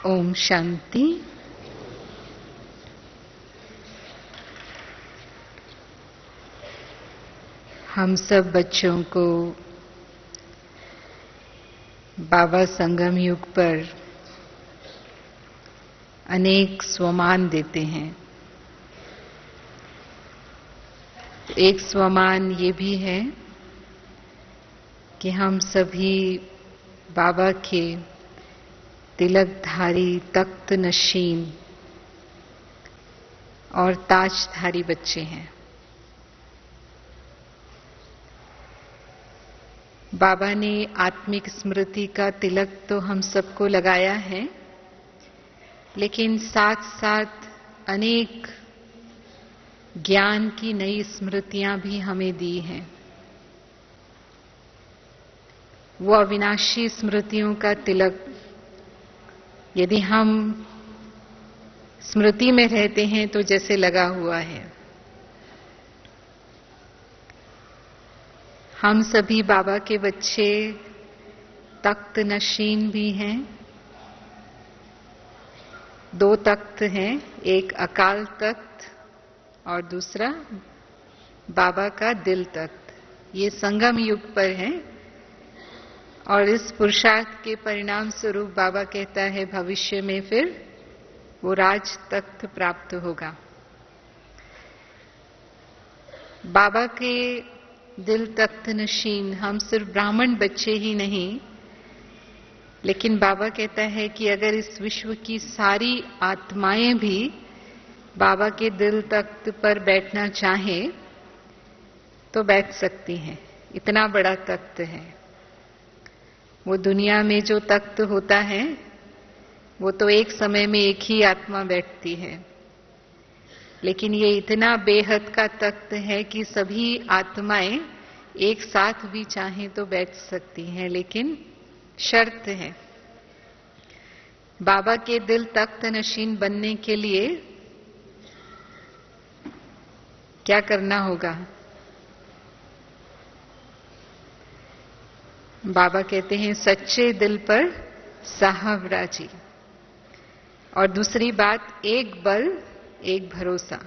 ओम शांति। हम सब बच्चों को बाबा संगम युग पर अनेक स्वमान देते हैं। एक स्वमान ये भी है कि हम सभी बाबा के तिलकधारी, तख्त नशीन और ताजधारी बच्चे हैं। बाबा ने आत्मिक स्मृति का तिलक तो हम सबको लगाया है, लेकिन साथ साथ अनेक ज्ञान की नई स्मृतियां भी हमें दी हैं। वो अविनाशी स्मृतियों का तिलक यदि हम स्मृति में रहते हैं तो जैसे लगा हुआ है। हम सभी बाबा के बच्चे तख्त नशीन भी हैं। 2 तख्त हैं, एक अकाल तख्त और दूसरा बाबा का दिल तख्त। ये संगम युग पर है और इस पुरुषार्थ के परिणाम स्वरूप बाबा कहता है भविष्य में फिर वो राज तख्त प्राप्त होगा। बाबा के दिल तख्त नशीन हम सिर्फ ब्राह्मण बच्चे ही नहीं, लेकिन बाबा कहता है कि अगर इस विश्व की सारी आत्माएं भी बाबा के दिल तख्त पर बैठना चाहें तो बैठ सकती हैं। इतना बड़ा तख्त है। वो दुनिया में जो तख्त होता है वो तो एक समय में एक ही आत्मा बैठती है, लेकिन ये इतना बेहद का तख्त है कि सभी आत्माएं एक साथ भी चाहें तो बैठ सकती हैं, लेकिन शर्त है। बाबा के दिल तख्त नशीन बनने के लिए क्या करना होगा? बाबा कहते हैं सच्चे दिल पर साहब राजी। और दूसरी बात, एक बल एक भरोसा।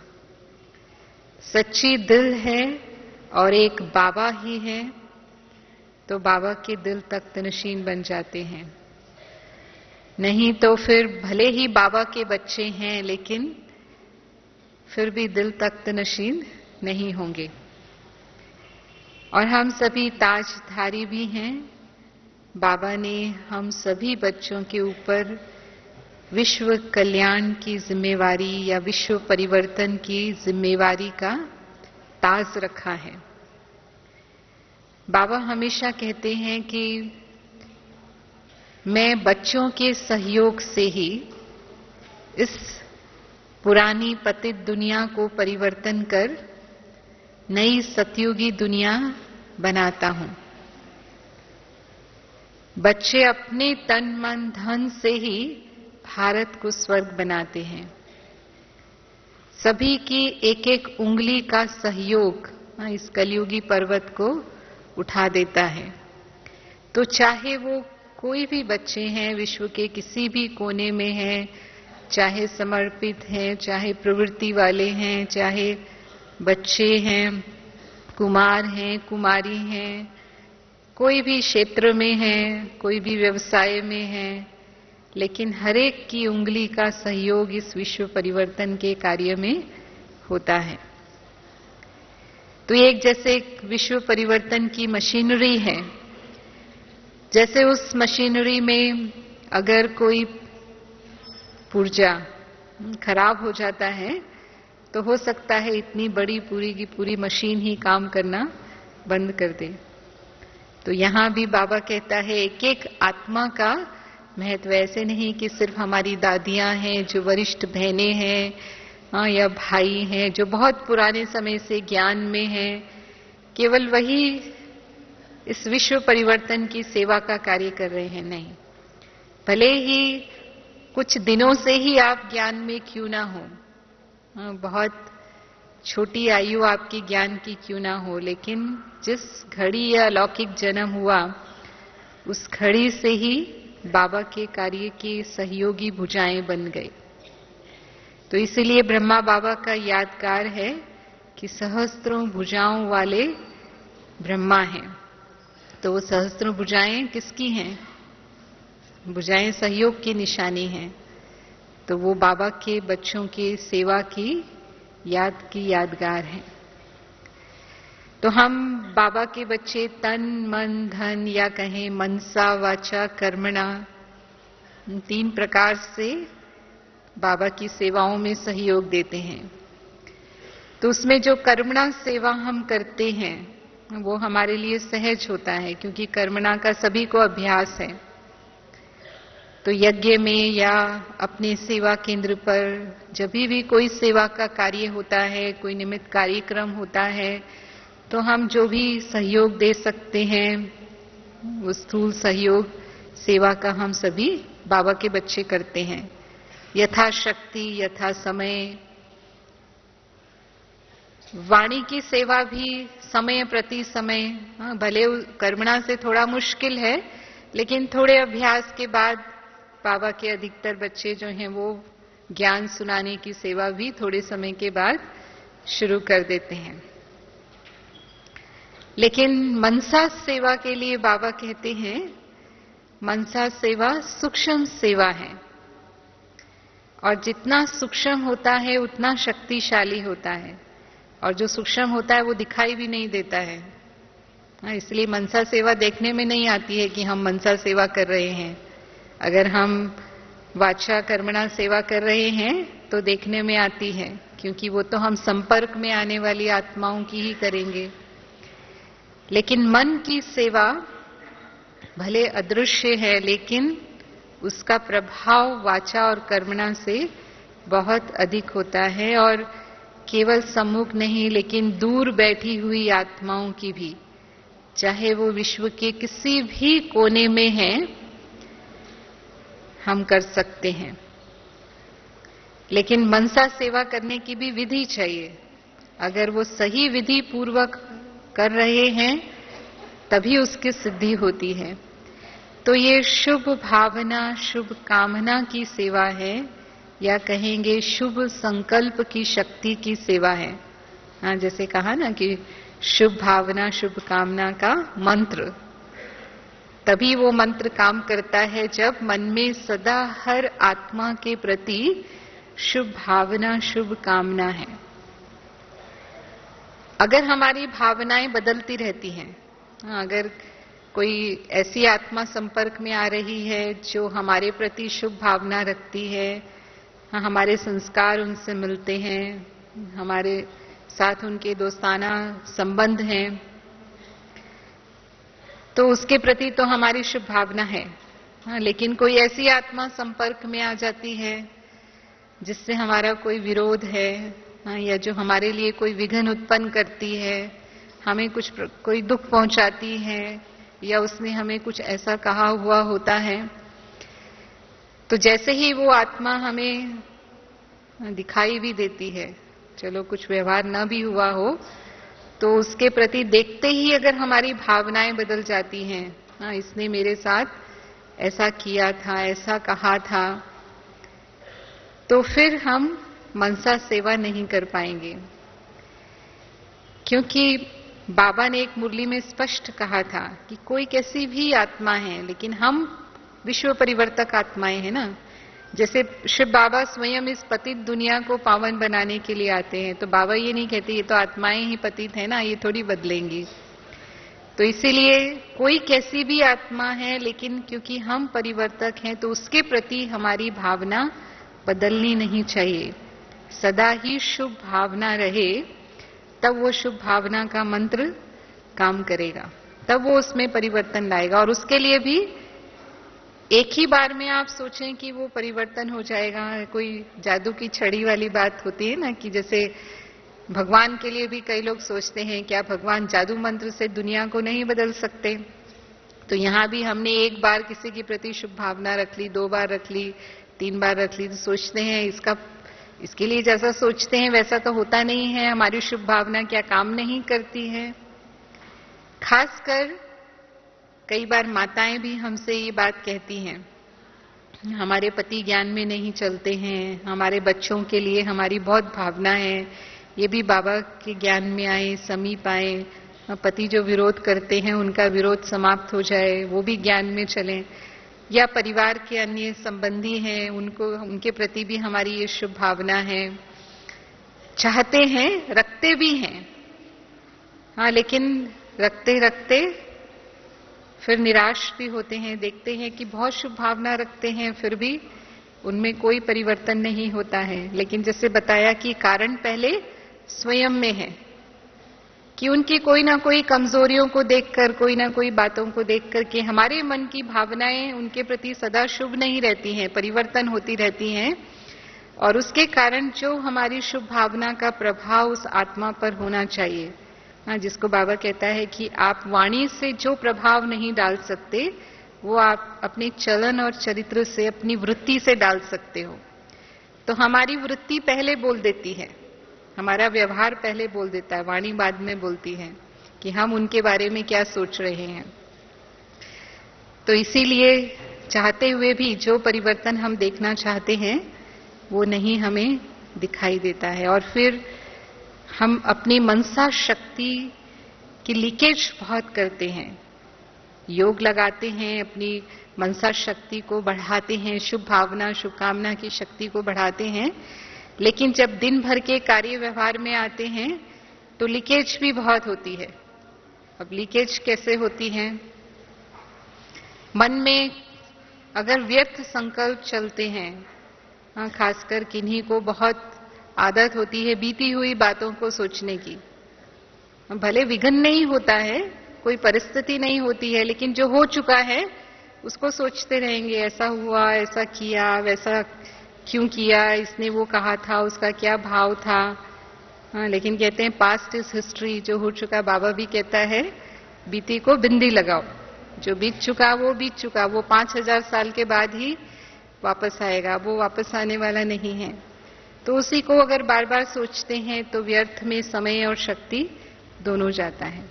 सच्ची दिल है और एक बाबा ही है तो बाबा के दिल तख्त नशीन बन जाते हैं। नहीं तो फिर भले ही बाबा के बच्चे हैं लेकिन फिर भी दिल तख्त नशीन नहीं होंगे। और हम सभी ताजधारी भी हैं। बाबा ने हम सभी बच्चों के ऊपर विश्व कल्याण की जिम्मेवारी या विश्व परिवर्तन की जिम्मेवारी का ताज रखा है। बाबा हमेशा कहते हैं कि मैं बच्चों के सहयोग से ही इस पुरानी पतित दुनिया को परिवर्तन कर नई सतयुगी दुनिया बनाता हूं। बच्चे अपने तन मन धन से ही भारत को स्वर्ग बनाते हैं। सभी की एक एक उंगली का सहयोग इस कलयुगी पर्वत को उठा देता है। तो चाहे वो कोई भी बच्चे हैं, विश्व के किसी भी कोने में हैं, चाहे समर्पित हैं, चाहे प्रवृत्ति वाले हैं, चाहे बच्चे हैं, कुमार हैं, कुमारी हैं, कोई भी क्षेत्र में हैं, कोई भी व्यवसाय में हैं, लेकिन हर एक की उंगली का सहयोग इस विश्व परिवर्तन के कार्य में होता है। तो एक जैसे विश्व परिवर्तन की मशीनरी है, जैसे उस मशीनरी में अगर कोई पुर्जा खराब हो जाता है तो हो सकता है इतनी बड़ी पूरी की पूरी मशीन ही काम करना बंद कर दे। तो यहां भी बाबा कहता है एक एक आत्मा का महत्व। ऐसे नहीं कि सिर्फ हमारी दादियां हैं, जो वरिष्ठ बहनें हैं या भाई हैं, जो बहुत पुराने समय से ज्ञान में हैं, केवल वही इस विश्व परिवर्तन की सेवा का कार्य कर रहे हैं। नहीं, भले ही कुछ दिनों से ही आप ज्ञान में क्यों ना हो, बहुत छोटी आयु आपकी ज्ञान की क्यों ना हो, लेकिन जिस घड़ी या अलौकिक जन्म हुआ उस घड़ी से ही बाबा के कार्य के सहयोगी भुजाएं बन गए। तो इसलिए ब्रह्मा बाबा का यादगार है कि सहस्त्रों भुजाओं वाले ब्रह्मा हैं। तो वो सहस्त्रों भुजाएं किसकी हैं? भुजाएं सहयोग की निशानी हैं। तो वो बाबा के बच्चों की सेवा की यादगार है। तो हम बाबा के बच्चे तन मन धन या कहें मनसा वाचा कर्मणा, 3 प्रकार से बाबा की सेवाओं में सहयोग देते हैं। तो उसमें जो कर्मणा सेवा हम करते हैं वो हमारे लिए सहज होता है, क्योंकि कर्मणा का सभी को अभ्यास है। तो यज्ञ में या अपने सेवा केंद्र पर जब भी कोई सेवा का कार्य होता है, कोई निमित्त कार्यक्रम होता है, तो हम जो भी सहयोग दे सकते हैं वो स्थूल सहयोग सेवा का हम सभी बाबा के बच्चे करते हैं, यथाशक्ति यथा समय। वाणी की सेवा भी समय प्रति समय, भले कर्मणा से थोड़ा मुश्किल है, लेकिन थोड़े अभ्यास के बाद बाबा के अधिकतर बच्चे जो हैं वो ज्ञान सुनाने की सेवा भी थोड़े समय के बाद शुरू कर देते हैं। लेकिन मनसा सेवा के लिए बाबा कहते हैं मनसा सेवा सूक्ष्म सेवा है, और जितना सूक्ष्म होता है उतना शक्तिशाली होता है, और जो सूक्ष्म होता है वो दिखाई भी नहीं देता है। इसलिए मनसा सेवा देखने में नहीं आती है कि हम मनसा सेवा कर रहे हैं। अगर हम वाचा कर्मणा सेवा कर रहे हैं तो देखने में आती है, क्योंकि वो तो हम संपर्क में आने वाली आत्माओं की ही करेंगे। लेकिन मन की सेवा भले अदृश्य है, लेकिन उसका प्रभाव वाचा और कर्मणा से बहुत अधिक होता है, और केवल सम्मुख नहीं लेकिन दूर बैठी हुई आत्माओं की भी, चाहे वो विश्व के किसी भी कोने में हैं, हम कर सकते हैं। लेकिन मनसा सेवा करने की भी विधि चाहिए। अगर वो सही विधि पूर्वक कर रहे हैं तभी उसकी सिद्धि होती है। तो ये शुभ भावना शुभ कामना की सेवा है, या कहेंगे शुभ संकल्प की शक्ति की सेवा है। हाँ, जैसे कहा ना कि शुभ भावना शुभ कामना का मंत्र, तभी वो मंत्र काम करता है जब मन में सदा हर आत्मा के प्रति शुभ भावना शुभ कामना है। अगर हमारी भावनाएं बदलती रहती हैं, अगर कोई ऐसी आत्मा संपर्क में आ रही है जो हमारे प्रति शुभ भावना रखती है, हमारे संस्कार उनसे मिलते हैं, हमारे साथ उनके दोस्ताना संबंध हैं, तो उसके प्रति तो हमारी शुभ भावना है। लेकिन कोई ऐसी आत्मा संपर्क में आ जाती है जिससे हमारा कोई विरोध है, या जो हमारे लिए कोई विघ्न उत्पन्न करती है, हमें कोई दुख पहुंचाती है, या उसने हमें कुछ ऐसा कहा हुआ होता है, तो जैसे ही वो आत्मा हमें दिखाई भी देती है, चलो कुछ व्यवहार न भी हुआ हो, तो उसके प्रति देखते ही अगर हमारी भावनाएं बदल जाती हैं, इसने मेरे साथ ऐसा किया था, ऐसा कहा था, तो फिर हम मनसा सेवा नहीं कर पाएंगे। क्योंकि बाबा ने एक मुरली में स्पष्ट कहा था कि कोई कैसी भी आत्मा है, लेकिन हम विश्व परिवर्तक आत्माएं हैं ना। जैसे शिव बाबा स्वयं इस पतित दुनिया को पावन बनाने के लिए आते हैं, तो बाबा ये नहीं कहते ये तो आत्माएं ही पतित है ना, ये थोड़ी बदलेंगी। तो इसीलिए कोई कैसी भी आत्मा है, लेकिन क्योंकि हम परिवर्तक हैं तो उसके प्रति हमारी भावना बदलनी नहीं चाहिए। सदा ही शुभ भावना रहे, तब वो शुभ भावना का मंत्र काम करेगा, तब वो उसमें परिवर्तन लाएगा। और उसके लिए भी एक ही बार में आप सोचें कि वो परिवर्तन हो जाएगा, कोई जादू की छड़ी वाली बात होती है ना, कि जैसे भगवान के लिए भी कई लोग सोचते हैं क्या भगवान जादू मंत्र से दुनिया को नहीं बदल सकते। तो यहां भी हमने एक बार किसी के प्रति शुभ भावना रख ली, 2 बार रख ली, 3 बार रख ली, तो सोचते हैं इसके लिए जैसा सोचते हैं वैसा तो होता नहीं है। हमारी शुभ भावना क्या काम नहीं करती है? खासकर कई बार माताएं भी हमसे ये बात कहती हैं, हमारे पति ज्ञान में नहीं चलते हैं, हमारे बच्चों के लिए हमारी बहुत भावना है, ये भी बाबा के ज्ञान में आए, समीप आए, पति जो विरोध करते हैं उनका विरोध समाप्त हो जाए, वो भी ज्ञान में चलें, या परिवार के अन्य संबंधी हैं उनके प्रति भी हमारी ये शुभ भावना है, चाहते हैं, रखते भी हैं। हाँ, लेकिन रखते रखते फिर निराश भी होते हैं, देखते हैं कि बहुत शुभ भावना रखते हैं फिर भी उनमें कोई परिवर्तन नहीं होता है। लेकिन जैसे बताया कि कारण पहले स्वयं में है, कि उनकी कोई ना कोई कमजोरियों को देखकर, कोई ना कोई बातों को देखकर के हमारे मन की भावनाएं उनके प्रति सदा शुभ नहीं रहती हैं, परिवर्तन होती रहती हैं, और उसके कारण जो हमारी शुभ भावना का प्रभाव उस आत्मा पर होना चाहिए, हाँ, जिसको बाबा कहता है कि आप वाणी से जो प्रभाव नहीं डाल सकते वो आप अपने चलन और चरित्र से, अपनी वृत्ति से डाल सकते हो। तो हमारी वृत्ति पहले बोल देती है, हमारा व्यवहार पहले बोल देता है, वाणी बाद में बोलती है कि हम उनके बारे में क्या सोच रहे हैं। तो इसीलिए चाहते हुए भी जो परिवर्तन हम देखना चाहते हैं वो नहीं हमें दिखाई देता है, और फिर हम अपनी मनसा शक्ति की लीकेज बहुत करते हैं, योग लगाते हैं, अपनी मनसा शक्ति को बढ़ाते हैं, शुभ भावना शुभकामना की शक्ति को बढ़ाते हैं, लेकिन जब दिन भर के कार्य व्यवहार में आते हैं तो लीकेज भी बहुत होती है। अब लीकेज कैसे होती है? मन में अगर व्यर्थ संकल्प चलते हैं, हाँ, खासकर किन्हीं को बहुत आदत होती है बीती हुई बातों को सोचने की, भले विघ्न नहीं होता है, कोई परिस्थिति नहीं होती है, लेकिन जो हो चुका है उसको सोचते रहेंगे, ऐसा हुआ, ऐसा किया, वैसा क्यों किया, इसने वो कहा था, उसका क्या भाव था। हाँ, लेकिन कहते हैं पास्ट इज हिस्ट्री, जो हो चुका, बाबा भी कहता है बीती को बिंदी लगाओ, जो बीत चुका वो बीत चुका, वो 5000 साल के बाद ही वापस आएगा, वो वापस आने वाला नहीं है। तो उसी को अगर बार बार सोचते हैं तो व्यर्थ में समय और शक्ति दोनों जाता है।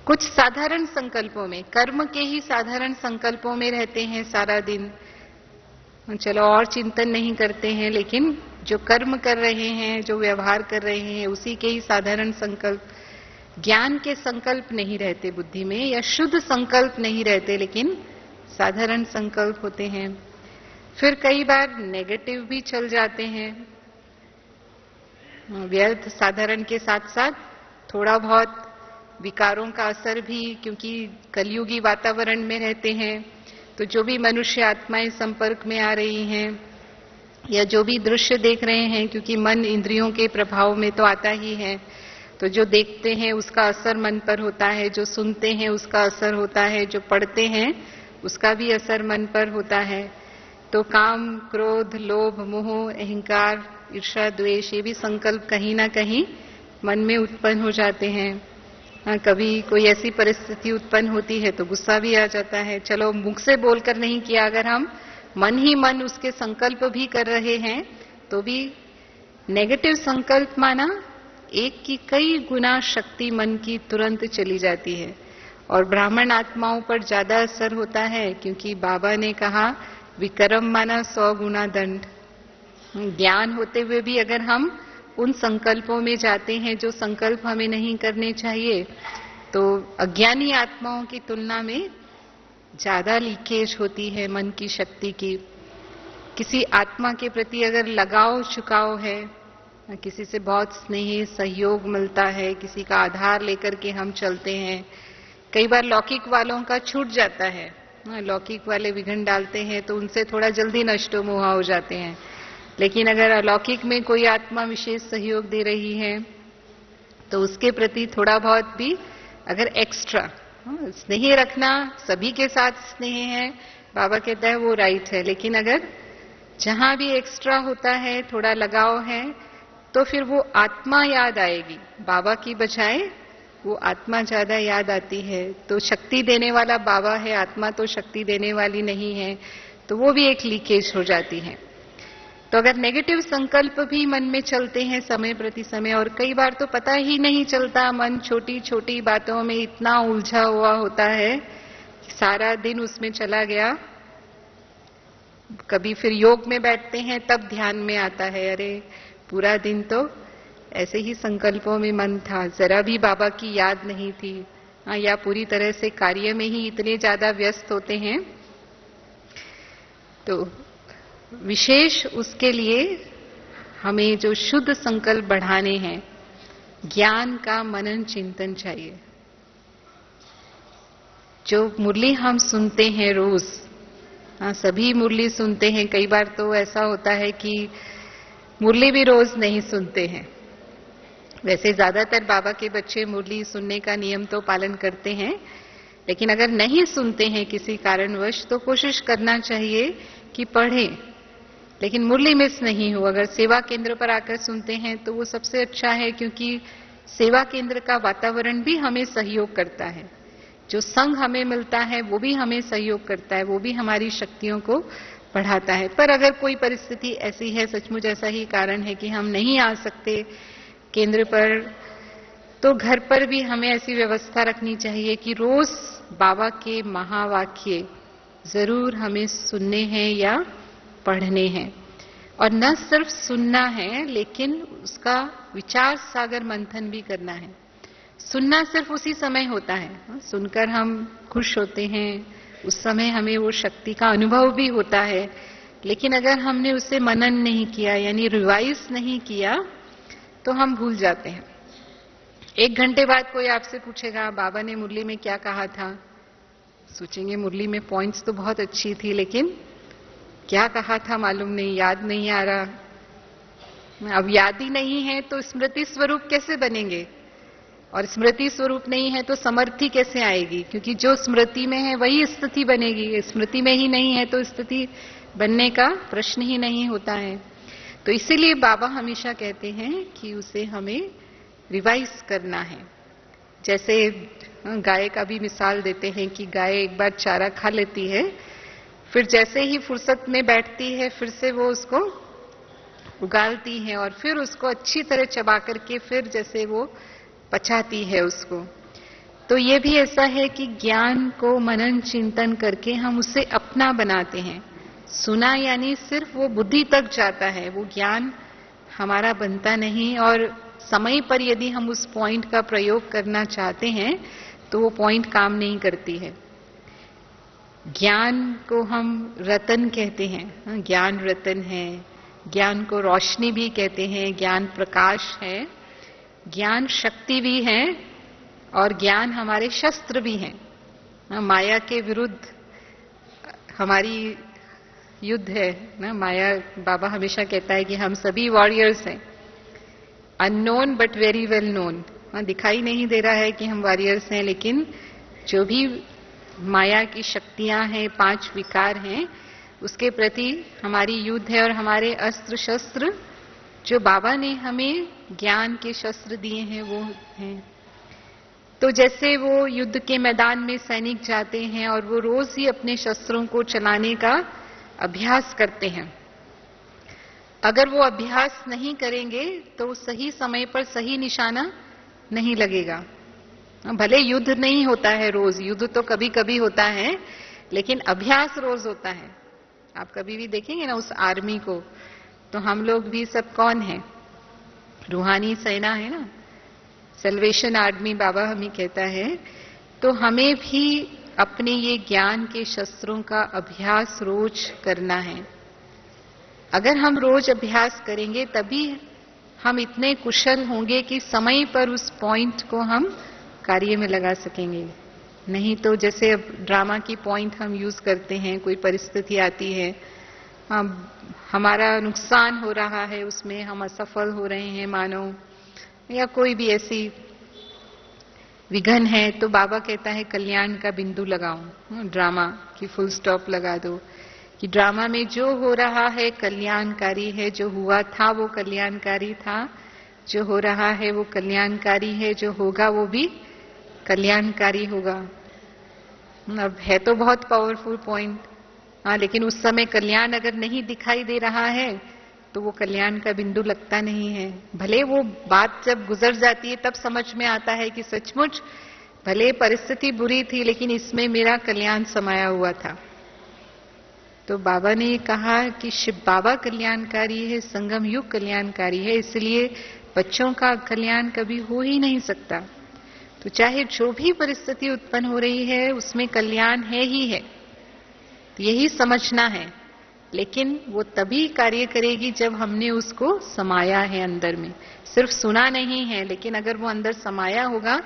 कुछ साधारण संकल्पों में, कर्म के ही साधारण संकल्पों में रहते हैं सारा दिन, चलो और चिंतन नहीं करते हैं, लेकिन जो कर्म कर रहे हैं, जो व्यवहार कर रहे हैं, उसी के ही साधारण संकल्प, ज्ञान के संकल्प नहीं रहते बुद्धि में, या शुद्ध संकल्प नहीं रहते, लेकिन साधारण संकल्प होते हैं। फिर कई बार नेगेटिव भी चल जाते हैं, व्यर्थ साधारण के साथ साथ थोड़ा बहुत विकारों का असर भी, क्योंकि कलयुगी वातावरण में रहते हैं, तो जो भी मनुष्य आत्माएं संपर्क में आ रही हैं या जो भी दृश्य देख रहे हैं, क्योंकि मन इंद्रियों के प्रभाव में तो आता ही है, तो जो देखते हैं उसका असर मन पर होता है, जो सुनते हैं उसका असर होता है, जो पढ़ते हैं उसका भी असर मन पर होता है। तो काम, क्रोध, लोभ, मोह, अहंकार, ईर्ष्या, द्वेष, ये भी संकल्प कहीं ना कहीं मन में उत्पन्न हो जाते हैं। कभी कोई ऐसी परिस्थिति उत्पन्न होती है तो गुस्सा भी आ जाता है। चलो मुख से बोलकर नहीं किया, अगर हम मन ही मन उसके संकल्प भी कर रहे हैं तो भी नेगेटिव संकल्प माना एक की कई गुना शक्ति मन की तुरंत चली जाती है, और ब्राह्मण आत्माओं पर ज्यादा असर होता है, क्योंकि बाबा ने कहा विक्रम माना 100 गुना दंड। ज्ञान होते हुए भी अगर हम उन संकल्पों में जाते हैं जो संकल्प हमें नहीं करने चाहिए, तो अज्ञानी आत्माओं की तुलना में ज्यादा लीकेज होती है मन की शक्ति की। किसी आत्मा के प्रति अगर लगाव झुकाव है, किसी से बहुत स्नेह सहयोग मिलता है, किसी का आधार लेकर के हम चलते हैं, कई बार लौकिक वालों का छूट जाता है, लौकिक वाले विघ्न डालते हैं तो उनसे थोड़ा जल्दी नष्टो मोहा हो जाते हैं, लेकिन अगर अलौकिक में कोई आत्मा विशेष सहयोग दे रही है तो उसके प्रति थोड़ा बहुत भी अगर एक्स्ट्रा स्नेह रखना, सभी के साथ स्नेह है, बाबा कहता है वो राइट है, लेकिन अगर जहां भी एक्स्ट्रा होता है, थोड़ा लगाव है, तो फिर वो आत्मा याद आएगी, बाबा की बजाय वो आत्मा ज्यादा याद आती है। तो शक्ति देने वाला बाबा है, आत्मा तो शक्ति देने वाली नहीं है, तो वो भी एक लीकेज हो जाती है। तो अगर नेगेटिव संकल्प भी मन में चलते हैं समय प्रति समय, और कई बार तो पता ही नहीं चलता, मन छोटी छोटी बातों में इतना उलझा हुआ होता है, सारा दिन उसमें चला गया। कभी फिर योग में बैठते हैं तब ध्यान में आता है, अरे पूरा दिन तो ऐसे ही संकल्पों में मन था, जरा भी बाबा की याद नहीं थी। या पूरी तरह से कार्य में ही इतने ज्यादा व्यस्त होते हैं। तो विशेष उसके लिए हमें जो शुद्ध संकल्प बढ़ाने हैं, ज्ञान का मनन चिंतन चाहिए। जो मुरली हम सुनते हैं रोज, सभी मुरली सुनते हैं, कई बार तो ऐसा होता है कि मुरली भी रोज नहीं सुनते हैं। वैसे ज्यादातर बाबा के बच्चे मुरली सुनने का नियम तो पालन करते हैं, लेकिन अगर नहीं सुनते हैं किसी कारणवश तो कोशिश करना चाहिए कि पढ़ें, लेकिन मुरली मिस नहीं हो। अगर सेवा केंद्र पर आकर सुनते हैं तो वो सबसे अच्छा है, क्योंकि सेवा केंद्र का वातावरण भी हमें सहयोग करता है। जो संग हमें मिलता है वो भी हमें सहयोग करता है, वो भी हमारी शक्तियों को बढ़ाता है। पर अगर कोई परिस्थिति ऐसी है, सचमुच ऐसा ही कारण है कि हम नहीं आ सकते केंद्र पर, तो घर पर भी हमें ऐसी व्यवस्था रखनी चाहिए कि रोज बाबा के महावाक्य जरूर हमें सुनने हैं या पढ़ने हैं। और न सिर्फ सुनना है, लेकिन उसका विचार सागर मंथन भी करना है। सुनना सिर्फ उसी समय होता है, सुनकर हम खुश होते हैं, उस समय हमें वो शक्ति का अनुभव भी होता है, लेकिन अगर हमने उसे मनन नहीं किया, यानी रिवाइज नहीं किया, तो हम भूल जाते हैं। 1 घंटे बाद कोई आपसे पूछेगा बाबा ने मुरली में क्या कहा था, सोचेंगे मुरली में पॉइंट्स तो बहुत अच्छी थी, लेकिन क्या कहा था मालूम नहीं, याद नहीं आ रहा। अब याद ही नहीं है तो स्मृति स्वरूप कैसे बनेंगे, और स्मृति स्वरूप नहीं है तो समर्थि कैसे आएगी, क्योंकि जो स्मृति में है वही स्थिति बनेगी, स्मृति में ही नहीं है तो स्थिति बनने का प्रश्न ही नहीं होता है। तो इसीलिए बाबा हमेशा कहते हैं कि उसे हमें रिवाइज करना है। जैसे गाय का भी मिसाल देते हैं कि गाय एक बार चारा खा लेती है, फिर जैसे ही फुर्सत में बैठती है फिर से वो उसको उगालती है और फिर उसको अच्छी तरह चबा करके फिर जैसे वो पचाती है उसको। तो ये भी ऐसा है कि ज्ञान को मनन चिंतन करके हम उसे अपना बनाते हैं। सुना यानी सिर्फ वो बुद्धि तक जाता है, वो ज्ञान हमारा बनता नहीं। और समय पर यदि हम उस पॉइंट का प्रयोग करना चाहते हैं तो वो पॉइंट काम नहीं करती है। ज्ञान को हम रतन कहते हैं, ज्ञान रतन है, ज्ञान को रोशनी भी कहते हैं, ज्ञान प्रकाश है, ज्ञान शक्ति भी है, और ज्ञान हमारे शस्त्र भी हैं। माया के विरुद्ध हमारी युद्ध है ना। माया, बाबा हमेशा कहता है कि हम सभी वॉरियर्स हैं, unknown but very well known. दिखाई नहीं दे रहा है कि हम वॉरियर्स हैं, लेकिन जो भी माया की शक्तियां हैं, 5 विकार हैं, उसके प्रति हमारी युद्ध है। और हमारे अस्त्र शस्त्र जो बाबा ने हमें ज्ञान के शस्त्र दिए हैं वो हैं। तो जैसे वो युद्ध के मैदान में सैनिक जाते हैं और वो रोज ही अपने शस्त्रों को चलाने का अभ्यास करते हैं। अगर वो अभ्यास नहीं करेंगे तो सही समय पर सही निशाना नहीं लगेगा। भले युद्ध नहीं होता है रोज, युद्ध तो कभी कभी होता है, लेकिन अभ्यास रोज होता है। आप कभी भी देखेंगे ना उस आर्मी को, तो हम लोग भी सब कौन है, रूहानी सेना है ना, सेल्वेशन आर्मी बाबा हमें कहता है। तो हमें भी अपने ये ज्ञान के शस्त्रों का अभ्यास रोज करना है। अगर हम रोज अभ्यास करेंगे तभी हम इतने कुशल होंगे कि समय पर उस पॉइंट को हम कार्य में लगा सकेंगे। नहीं तो जैसे अब ड्रामा की पॉइंट हम यूज करते हैं, कोई परिस्थिति आती है, हमारा नुकसान हो रहा है, उसमें हम असफल हो रहे हैं मानो, या कोई भी ऐसी विघन है, तो बाबा कहता है कल्याण का बिंदु लगाओ, ड्रामा की फुल स्टॉप लगा दो कि ड्रामा में जो हो रहा है कल्याणकारी है, जो हुआ था वो कल्याणकारी था, जो हो रहा है वो कल्याणकारी है, जो होगा वो भी कल्याणकारी होगा। अब है तो बहुत पावरफुल पॉइंट, हाँ, लेकिन उस समय कल्याण अगर नहीं दिखाई दे रहा है तो वो कल्याण का बिंदु लगता नहीं है। भले वो बात जब गुजर जाती है तब समझ में आता है कि सचमुच भले परिस्थिति बुरी थी लेकिन इसमें मेरा कल्याण समाया हुआ था। तो बाबा ने कहा कि शिव बाबा कल्याणकारी है, संगम युग कल्याणकारी है, इसलिए बच्चों का कल्याण कभी हो ही नहीं सकता। तो चाहे जो भी परिस्थिति उत्पन्न हो रही है उसमें कल्याण है ही है, तो यही समझना है। लेकिन वो तभी कार्य करेगी जब हमने उसको समाया है अंदर में, सिर्फ सुना नहीं है, लेकिन अगर वो अंदर समाया होगा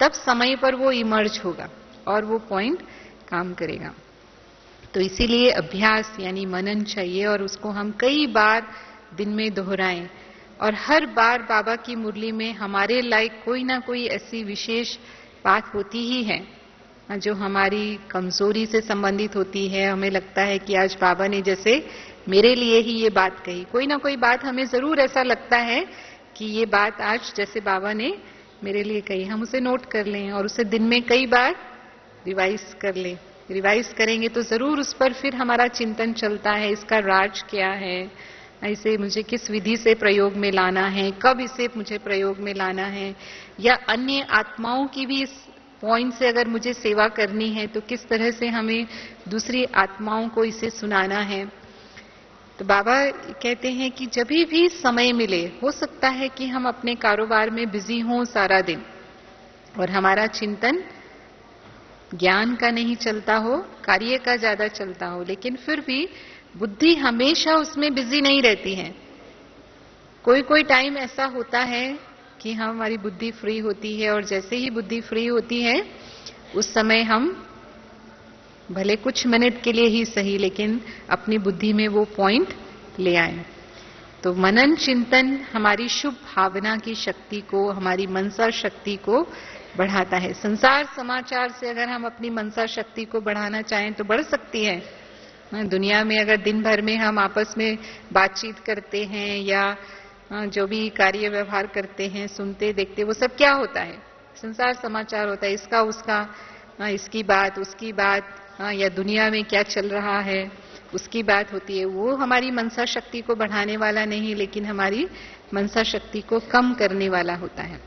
तब समय पर वो इमर्ज होगा और वो पॉइंट काम करेगा। तो इसीलिए अभ्यास यानी मनन चाहिए और उसको हम कई बार दिन में दोहराएं। और हर बार बाबा की मुरली में हमारे लायक कोई ना कोई ऐसी विशेष बात होती ही है जो हमारी कमजोरी से संबंधित होती है। हमें लगता है कि आज बाबा ने जैसे मेरे लिए ही ये बात कही, कोई ना कोई बात हमें जरूर ऐसा लगता है कि ये बात आज जैसे बाबा ने मेरे लिए कही, हम उसे नोट कर लें और उसे दिन में कई बार रिवाइज कर लें। रिवाइज करेंगे तो जरूर उस पर फिर हमारा चिंतन चलता है, इसका राज क्या है, इसे मुझे किस विधि से प्रयोग में लाना है, कब इसे मुझे प्रयोग में लाना है, या अन्य आत्माओं की भी इस पॉइंट से अगर मुझे सेवा करनी है तो किस तरह से हमें दूसरी आत्माओं को इसे सुनाना है। तो बाबा कहते हैं कि जब भी समय मिले, हो सकता है कि हम अपने कारोबार में बिजी हों सारा दिन और हमारा चिंतन ज्ञान का नहीं चलता हो, कार्य का ज्यादा चलता हो, लेकिन फिर भी बुद्धि हमेशा उसमें बिजी नहीं रहती है। कोई कोई टाइम ऐसा होता है कि हमारी बुद्धि फ्री होती है और जैसे ही बुद्धि फ्री होती है उस समय हम भले कुछ मिनट के लिए ही सही लेकिन अपनी बुद्धि में वो पॉइंट ले आए। तो मनन चिंतन हमारी शुभ भावना की शक्ति को, हमारी मनसा शक्ति को बढ़ाता है। संसार समाचार से अगर हम अपनी मनसा शक्ति को बढ़ाना चाहें तो बढ़ सकती है। दुनिया में अगर दिन भर में हम आपस में बातचीत करते हैं या जो भी कार्य व्यवहार करते हैं, सुनते देखते, वो सब क्या होता है? संसार समाचार होता है, इसका उसका, इसकी बात उसकी बात, या दुनिया में क्या चल रहा है उसकी बात होती है। वो हमारी मनसा शक्ति को बढ़ाने वाला नहीं, लेकिन हमारी मनसा शक्ति को कम करने वाला होता है।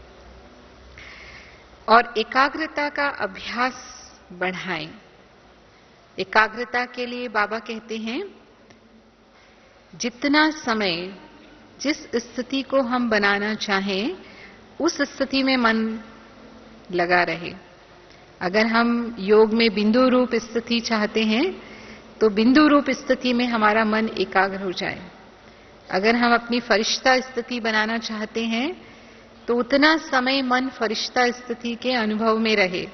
और एकाग्रता का अभ्यास बढ़ाएं। एकाग्रता के लिए बाबा कहते हैं जितना समय जिस स्थिति को हम बनाना चाहें उस स्थिति में मन लगा रहे। अगर हम योग में बिंदु रूप स्थिति चाहते हैं तो बिंदु रूप स्थिति में हमारा मन एकाग्र हो जाए। अगर हम अपनी फरिश्ता स्थिति बनाना चाहते हैं तो उतना समय मन फरिश्ता स्थिति के अनुभव में रहे।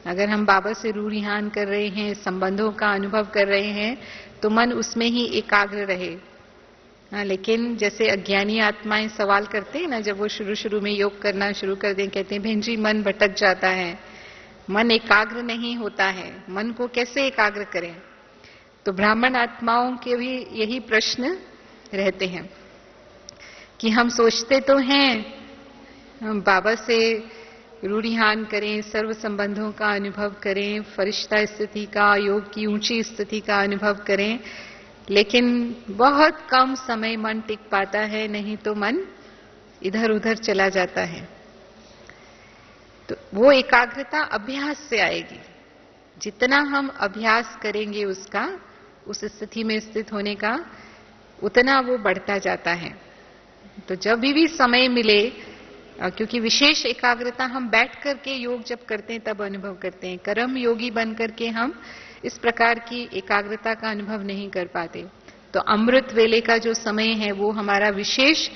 अगर हम बाबा से रूरिहान कर रहे हैं, संबंधों का अनुभव कर रहे हैं, तो मन उसमें ही एकाग्र रहे। लेकिन जैसे अज्ञानी आत्माएं सवाल करते हैं ना, जब वो शुरू में योग करना शुरू कर दें, कहते हैं बहन जी मन भटक जाता है, मन एकाग्र नहीं होता है, मन को कैसे एकाग्र करें? तो ब्राह्मण आत्माओं के भी यही प्रश्न रहते हैं कि हम सोचते तो हैं हम बाबा से रूढ़िहान करें, सर्व संबंधों का अनुभव करें, फरिश्ता स्थिति का, योग की ऊंची स्थिति का अनुभव करें, लेकिन बहुत कम समय मन टिक पाता है, नहीं तो मन इधर उधर चला जाता है। तो वो एकाग्रता अभ्यास से आएगी। जितना हम अभ्यास करेंगे उसका, उस स्थिति में स्थित होने का, उतना वो बढ़ता जाता है। तो जब भी समय मिले, क्योंकि विशेष एकाग्रता हम बैठ करके योग जब करते हैं तब अनुभव करते हैं, कर्म योगी बन करके हम इस प्रकार की एकाग्रता का अनुभव नहीं कर पाते। तो अमृत वेले का जो समय है वो हमारा विशेष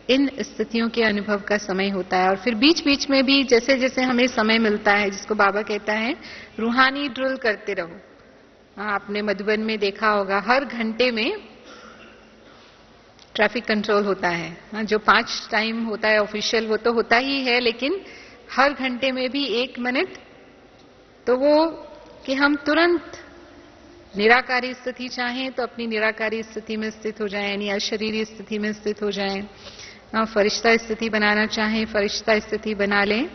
इन स्थितियों के अनुभव का समय होता है। और फिर बीच बीच में भी जैसे जैसे हमें समय मिलता है, जिसको बाबा कहता है रूहानी ड्रिल करते रहो। आपने मधुबन में देखा होगा हर घंटे में ट्रैफिक कंट्रोल होता है। जो 5 टाइम होता है ऑफिशियल वो तो होता ही है, लेकिन हर घंटे में भी 1 मिनट तो वो कि हम तुरंत निराकारी स्थिति चाहें तो अपनी निराकारी स्थिति में स्थित हो जाएं, यानी अशरीरी स्थिति में स्थित हो जाएं। फरिश्ता स्थिति बनाना चाहें, फरिश्ता स्थिति बना लें।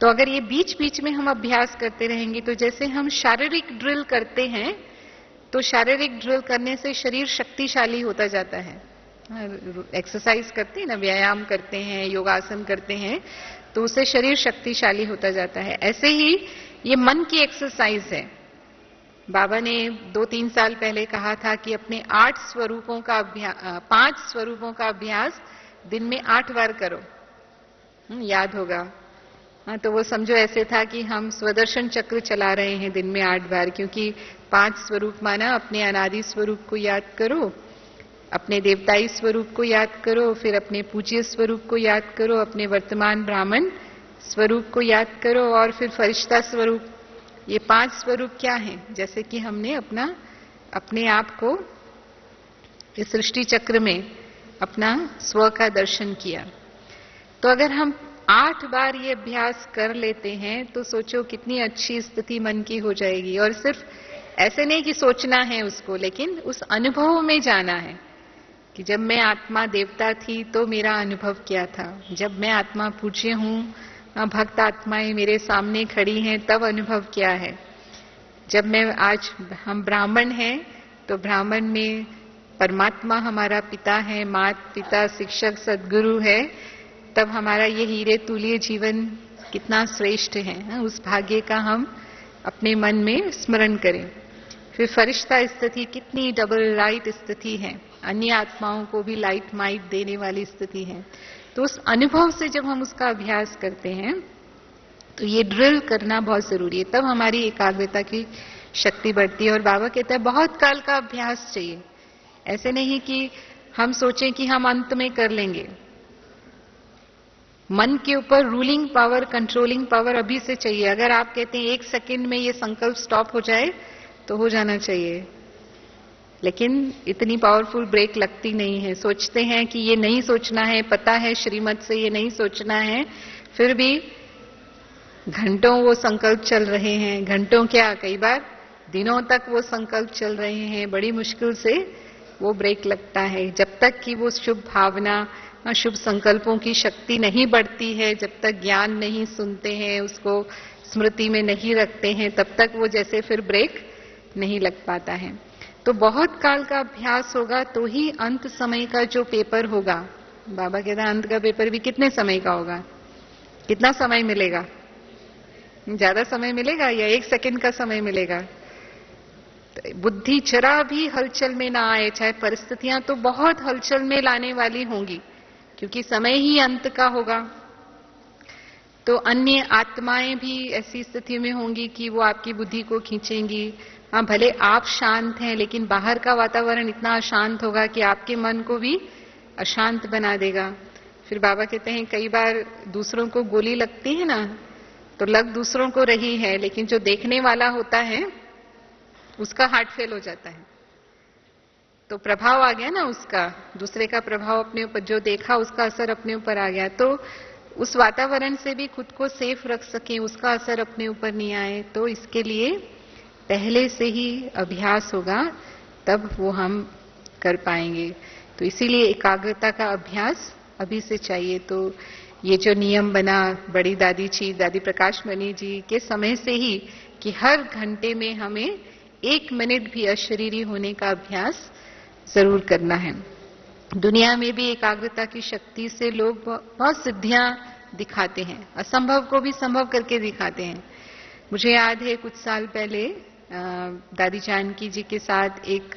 तो अगर ये बीच बीच में हम अभ्यास करते रहेंगे, तो जैसे हम शारीरिक ड्रिल करते हैं तो शारीरिक ड्रिल करने से शरीर शक्तिशाली होता जाता है। एक्सरसाइज करते हैं ना, व्यायाम करते हैं, योगासन करते हैं, तो उससे शरीर शक्तिशाली होता जाता है। ऐसे ही ये मन की एक्सरसाइज है। बाबा ने 2-3 साल पहले कहा था कि अपने 5 स्वरूपों का अभ्यास दिन में 8 बार करो। याद होगा। हाँ, तो वो समझो ऐसे था कि हम स्वदर्शन चक्र चला रहे हैं दिन में 8 बार, क्योंकि 5 स्वरूप माना अपने अनादि स्वरूप को याद करो, अपने देवताई स्वरूप को याद करो, फिर अपने पूज्य स्वरूप को याद करो, अपने वर्तमान ब्राह्मण स्वरूप को याद करो, और फिर फरिश्ता स्वरूप। ये 5 स्वरूप क्या हैं? जैसे कि हमने अपने आप को इस सृष्टि चक्र में अपना स्व का दर्शन किया। तो अगर हम 8 बार ये अभ्यास कर लेते हैं तो सोचो कितनी अच्छी स्थिति मन की हो जाएगी। और सिर्फ ऐसे नहीं कि सोचना है उसको, लेकिन उस अनुभव में जाना है कि जब मैं आत्मा देवता थी तो मेरा अनुभव क्या था, जब मैं आत्मा पूज्य हूं, भक्त आत्माएं मेरे सामने खड़ी हैं, तब अनुभव क्या है, जब मैं आज हम ब्राह्मण हैं तो ब्राह्मण में परमात्मा हमारा पिता है, माता पिता शिक्षक सदगुरु है, तब हमारा ये हीरे तुल्य जीवन कितना श्रेष्ठ है। उस भाग्य का हम अपने मन में स्मरण करें। फिर फरिश्ता स्थिति कितनी डबल लाइट स्थिति है, अन्य आत्माओं को भी लाइट माइट देने वाली स्थिति है। तो उस अनुभव से जब हम उसका अभ्यास करते हैं तो ये ड्रिल करना बहुत जरूरी है, तब हमारी एकाग्रता की शक्ति बढ़ती है। और बाबा कहते हैं बहुत काल का अभ्यास चाहिए। ऐसे नहीं कि हम सोचें कि हम अंत में कर लेंगे। मन के ऊपर रूलिंग पावर, कंट्रोलिंग पावर अभी से चाहिए। अगर आप कहते हैं 1 सेकंड में ये संकल्प स्टॉप हो जाए तो हो जाना चाहिए, लेकिन इतनी पावरफुल ब्रेक लगती नहीं है। सोचते हैं कि ये नहीं सोचना है, पता है श्रीमत से ये नहीं सोचना है, फिर भी घंटों वो संकल्प चल रहे हैं। घंटों क्या, कई बार दिनों तक वो संकल्प चल रहे हैं। बड़ी मुश्किल से वो ब्रेक लगता है। जब तक कि वो शुभ भावना, शुभ संकल्पों की शक्ति नहीं बढ़ती है, जब तक ज्ञान नहीं सुनते हैं, उसको स्मृति में नहीं रखते हैं, तब तक वो जैसे फिर ब्रेक नहीं लग पाता है। तो बहुत काल का अभ्यास होगा तो ही अंत समय का जो पेपर होगा, बाबा कहता है अंत का पेपर भी कितने समय का होगा, कितना समय मिलेगा, ज्यादा समय मिलेगा या 1 सेकंड का समय मिलेगा। तो बुद्धि जरा भी हलचल में ना आए, चाहे परिस्थितियां तो बहुत हलचल में लाने वाली होंगी, क्योंकि समय ही अंत का होगा। तो अन्य आत्माएं भी ऐसी स्थिति में होंगी कि वो आपकी बुद्धि को खींचेंगी। हाँ, भले आप शांत हैं, लेकिन बाहर का वातावरण इतना अशांत होगा कि आपके मन को भी अशांत बना देगा। फिर बाबा कहते हैं कई बार दूसरों को गोली लगती है ना, तो लग दूसरों को रही है, लेकिन जो देखने वाला होता है उसका हार्ट फेल हो जाता है। तो प्रभाव आ गया ना उसका, दूसरे का प्रभाव अपने ऊपर, जो देखा उसका असर अपने ऊपर आ गया। तो उस वातावरण से भी खुद को सेफ रख सकें, उसका असर अपने ऊपर नहीं आए, तो इसके लिए पहले से ही अभ्यास होगा, तब वो हम कर पाएंगे। तो इसीलिए एकाग्रता का अभ्यास अभी से चाहिए। तो ये जो नियम बना बड़ी दादी जी, दादी प्रकाश मणि जी के समय से ही, कि हर घंटे में हमें 1 मिनट भी अशरीरी होने का अभ्यास जरूर करना है। दुनिया में भी एकाग्रता की शक्ति से लोग बहुत सिद्धियां दिखाते हैं, असंभव को भी संभव करके दिखाते हैं। मुझे याद है कुछ साल पहले दादी जानकी जी के साथ एक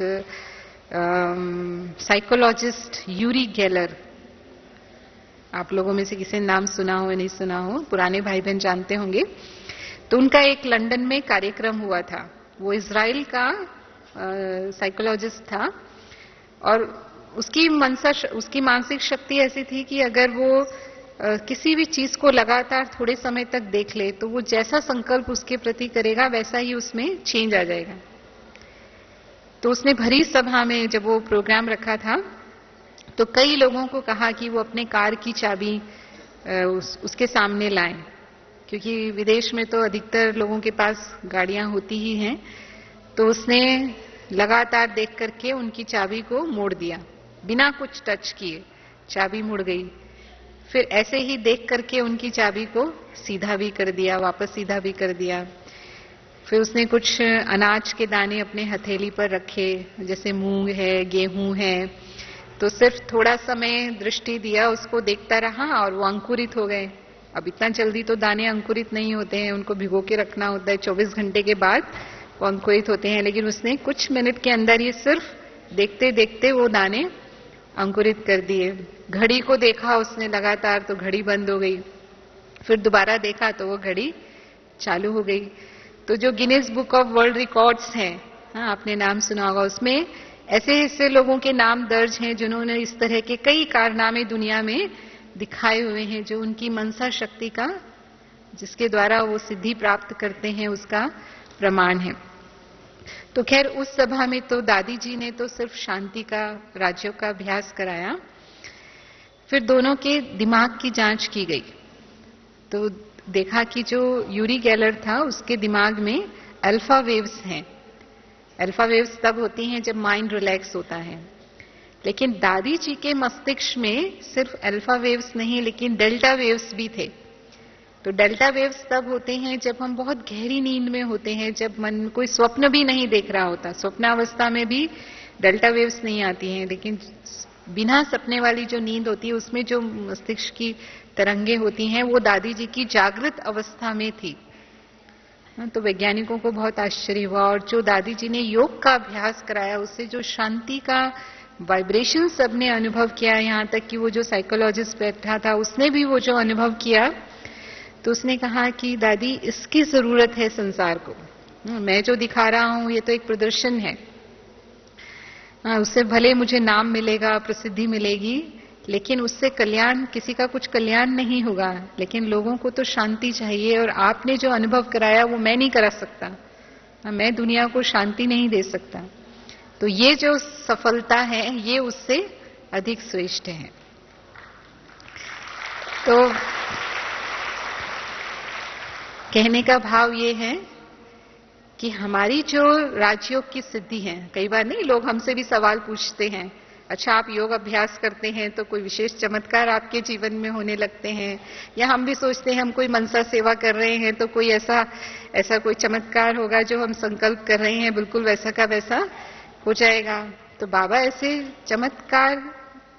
साइकोलॉजिस्ट यूरी गेलर, आप लोगों में से किसी ने नाम सुना हो या नहीं सुना हो, पुराने भाई बहन जानते होंगे। तो उनका एक लंदन में कार्यक्रम हुआ था। वो इजराइल का साइकोलॉजिस्ट था, और उसकी मानसिक शक्ति ऐसी थी कि अगर वो किसी भी चीज को लगातार थोड़े समय तक देख ले तो वो जैसा संकल्प उसके प्रति करेगा वैसा ही उसमें चेंज आ जाएगा। तो उसने भरी सभा में जब वो प्रोग्राम रखा था तो कई लोगों को कहा कि वो अपने कार की चाबी उसके सामने लाएं, क्योंकि विदेश में तो अधिकतर लोगों के पास गाड़ियां होती ही हैं। तो उसने लगातार देख करके उनकी चाबी को मोड़ दिया, बिना कुछ टच किए चाबी मुड़ गई। फिर ऐसे ही देख करके उनकी चाबी को सीधा भी कर दिया, वापस सीधा भी कर दिया। फिर उसने कुछ अनाज के दाने अपने हथेली पर रखे, जैसे मूंग है, गेहूं है। तो सिर्फ थोड़ा समय दृष्टि दिया, उसको देखता रहा और वो अंकुरित हो गए। अब इतना जल्दी तो दाने अंकुरित नहीं होते हैं, उनको भिगो के रखना होता है, 24 घंटे के बाद वो अंकुरित होते हैं। लेकिन उसने कुछ मिनट के अंदर ही सिर्फ देखते देखते वो दाने अंकुरित कर दिए। घड़ी को देखा उसने लगातार, तो घड़ी बंद हो गई। फिर दोबारा देखा तो वो घड़ी चालू हो गई। तो जो Guinness book of world records हैं, हाँ आपने नाम सुना होगा, उसमें ऐसे ऐसे लोगों के नाम दर्ज हैं जिन्होंने इस तरह के कई कारनामे दुनिया में दिखाए हुए हैं, जो उनकी मनसा शक्ति का, जिसके द्वारा वो सिद्धि प्राप्त करते हैं, उसका प्रमाण है। तो खैर उस सभा में तो दादी जी ने तो सिर्फ शांति का, राज्यों का अभ्यास कराया। फिर दोनों के दिमाग की जांच की गई तो देखा कि जो यूरी गेलर था उसके दिमाग में अल्फा वेव्स हैं। अल्फा वेव्स तब होती हैं जब माइंड रिलैक्स होता है, लेकिन दादी जी के मस्तिष्क में सिर्फ अल्फा वेव्स नहीं लेकिन डेल्टा वेव्स भी थे। तो डेल्टा वेव्स तब होते हैं जब हम बहुत गहरी नींद में होते हैं, जब मन कोई स्वप्न भी नहीं देख रहा होता। स्वप्नावस्था में भी डेल्टा वेव्स नहीं आती हैं, लेकिन बिना सपने वाली जो नींद होती है उसमें जो मस्तिष्क की तरंगे होती हैं वो दादी जी की जागृत अवस्था में थी। तो वैज्ञानिकों को बहुत आश्चर्य हुआ, और जो दादी जी ने योग का अभ्यास कराया उससे जो शांति का वाइब्रेशन सबने अनुभव किया, यहाँ तक कि वो जो साइकोलॉजिस्ट बैठा था उसने भी वो जो अनुभव किया, तो उसने कहा कि दादी इसकी जरूरत है संसार को। मैं जो दिखा रहा हूं ये तो एक प्रदर्शन है, उससे भले मुझे नाम मिलेगा, प्रसिद्धि मिलेगी, लेकिन उससे कल्याण, किसी का कुछ कल्याण नहीं होगा। लेकिन लोगों को तो शांति चाहिए, और आपने जो अनुभव कराया वो मैं नहीं करा सकता, मैं दुनिया को शांति नहीं दे सकता। तो ये जो सफलता है ये उससे अधिक श्रेष्ठ है। तो कहने का भाव ये है कि हमारी जो राजयोग की सिद्धि है, कई बार नहीं लोग हमसे भी सवाल पूछते हैं, अच्छा आप योग अभ्यास करते हैं तो कोई विशेष चमत्कार आपके जीवन में होने लगते हैं, या हम भी सोचते हैं हम कोई मनसा सेवा कर रहे हैं तो कोई ऐसा कोई चमत्कार होगा जो हम संकल्प कर रहे हैं बिल्कुल वैसा का वैसा हो जाएगा। तो बाबा ऐसे चमत्कार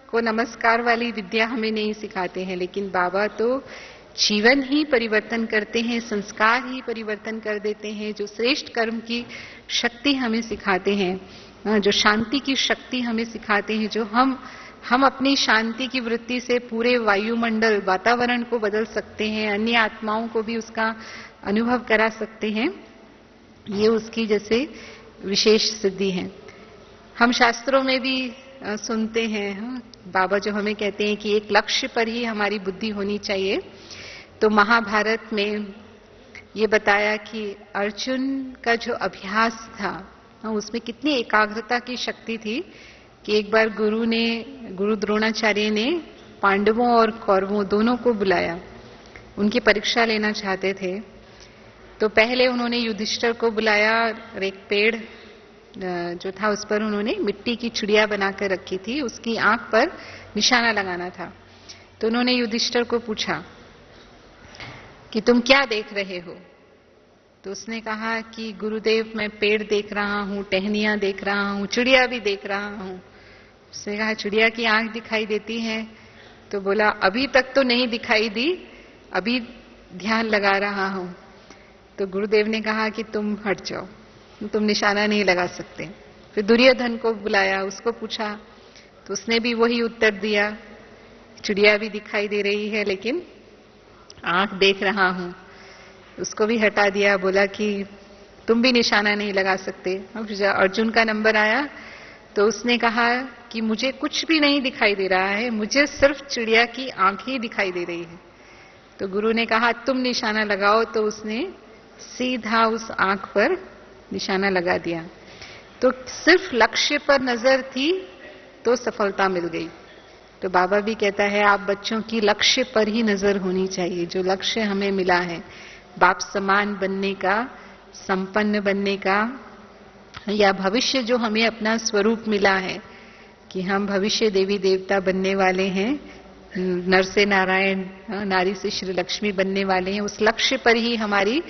को नमस्कार वाली विद्या हमें नहीं सिखाते हैं, लेकिन बाबा तो जीवन ही परिवर्तन करते हैं, संस्कार ही परिवर्तन कर देते हैं, जो श्रेष्ठ कर्म की शक्ति हमें सिखाते हैं, जो शांति की शक्ति हमें सिखाते हैं, जो हम अपनी शांति की वृत्ति से पूरे वायुमंडल, वातावरण को बदल सकते हैं, अन्य आत्माओं को भी उसका अनुभव करा सकते हैं। ये उसकी जैसे विशेष सिद्धि है। हम शास्त्रों में भी सुनते हैं, बाबा जो हमें कहते हैं कि एक लक्ष्य पर ही हमारी बुद्धि होनी चाहिए। तो महाभारत में ये बताया कि अर्जुन का जो अभ्यास था उसमें कितनी एकाग्रता की शक्ति थी कि एक बार गुरु द्रोणाचार्य ने पांडवों और कौरवों दोनों को बुलाया, उनकी परीक्षा लेना चाहते थे। तो पहले उन्होंने युधिष्ठिर को बुलाया, और एक पेड़ जो था उस पर उन्होंने मिट्टी की चिड़िया बनाकर रखी थी, उसकी आंख पर निशाना लगाना था। तो उन्होंने युधिष्ठिर को पूछा कि तुम क्या देख रहे हो? तो उसने कहा कि गुरुदेव मैं पेड़ देख रहा हूं, टहनियां देख रहा हूं, चिड़िया भी देख रहा हूं। उसने कहा चिड़िया की आंख दिखाई देती है? तो बोला अभी तक तो नहीं दिखाई दी, अभी ध्यान लगा रहा हूं। तो गुरुदेव ने कहा कि तुम हट जाओ, तुम निशाना नहीं लगा सकते। फिर दुर्योधन को बुलाया, उसको पूछा, तो उसने भी वही उत्तर दिया, चिड़िया भी दिखाई दे रही है लेकिन आंख देख रहा हूं। उसको भी हटा दिया, बोला कि तुम भी निशाना नहीं लगा सकते। अर्जुन का नंबर आया तो उसने कहा कि मुझे कुछ भी नहीं दिखाई दे रहा है, मुझे सिर्फ चिड़िया की आंख ही दिखाई दे रही है। तो गुरु ने कहा तुम निशाना लगाओ, तो उसने सीधा उस आंख पर निशाना लगा दिया। तो सिर्फ लक्ष्य पर नजर थी तो सफलता मिल गई। तो बाबा भी कहता है आप बच्चों की लक्ष्य पर ही नजर होनी चाहिए, जो लक्ष्य हमें मिला है बाप समान बनने का, संपन्न बनने का, या भविष्य जो हमें अपना स्वरूप मिला है कि हम भविष्य देवी देवता बनने वाले हैं, नर से नारायण, नारी से श्री लक्ष्मी बनने वाले हैं, उस लक्ष्य पर ही हमारी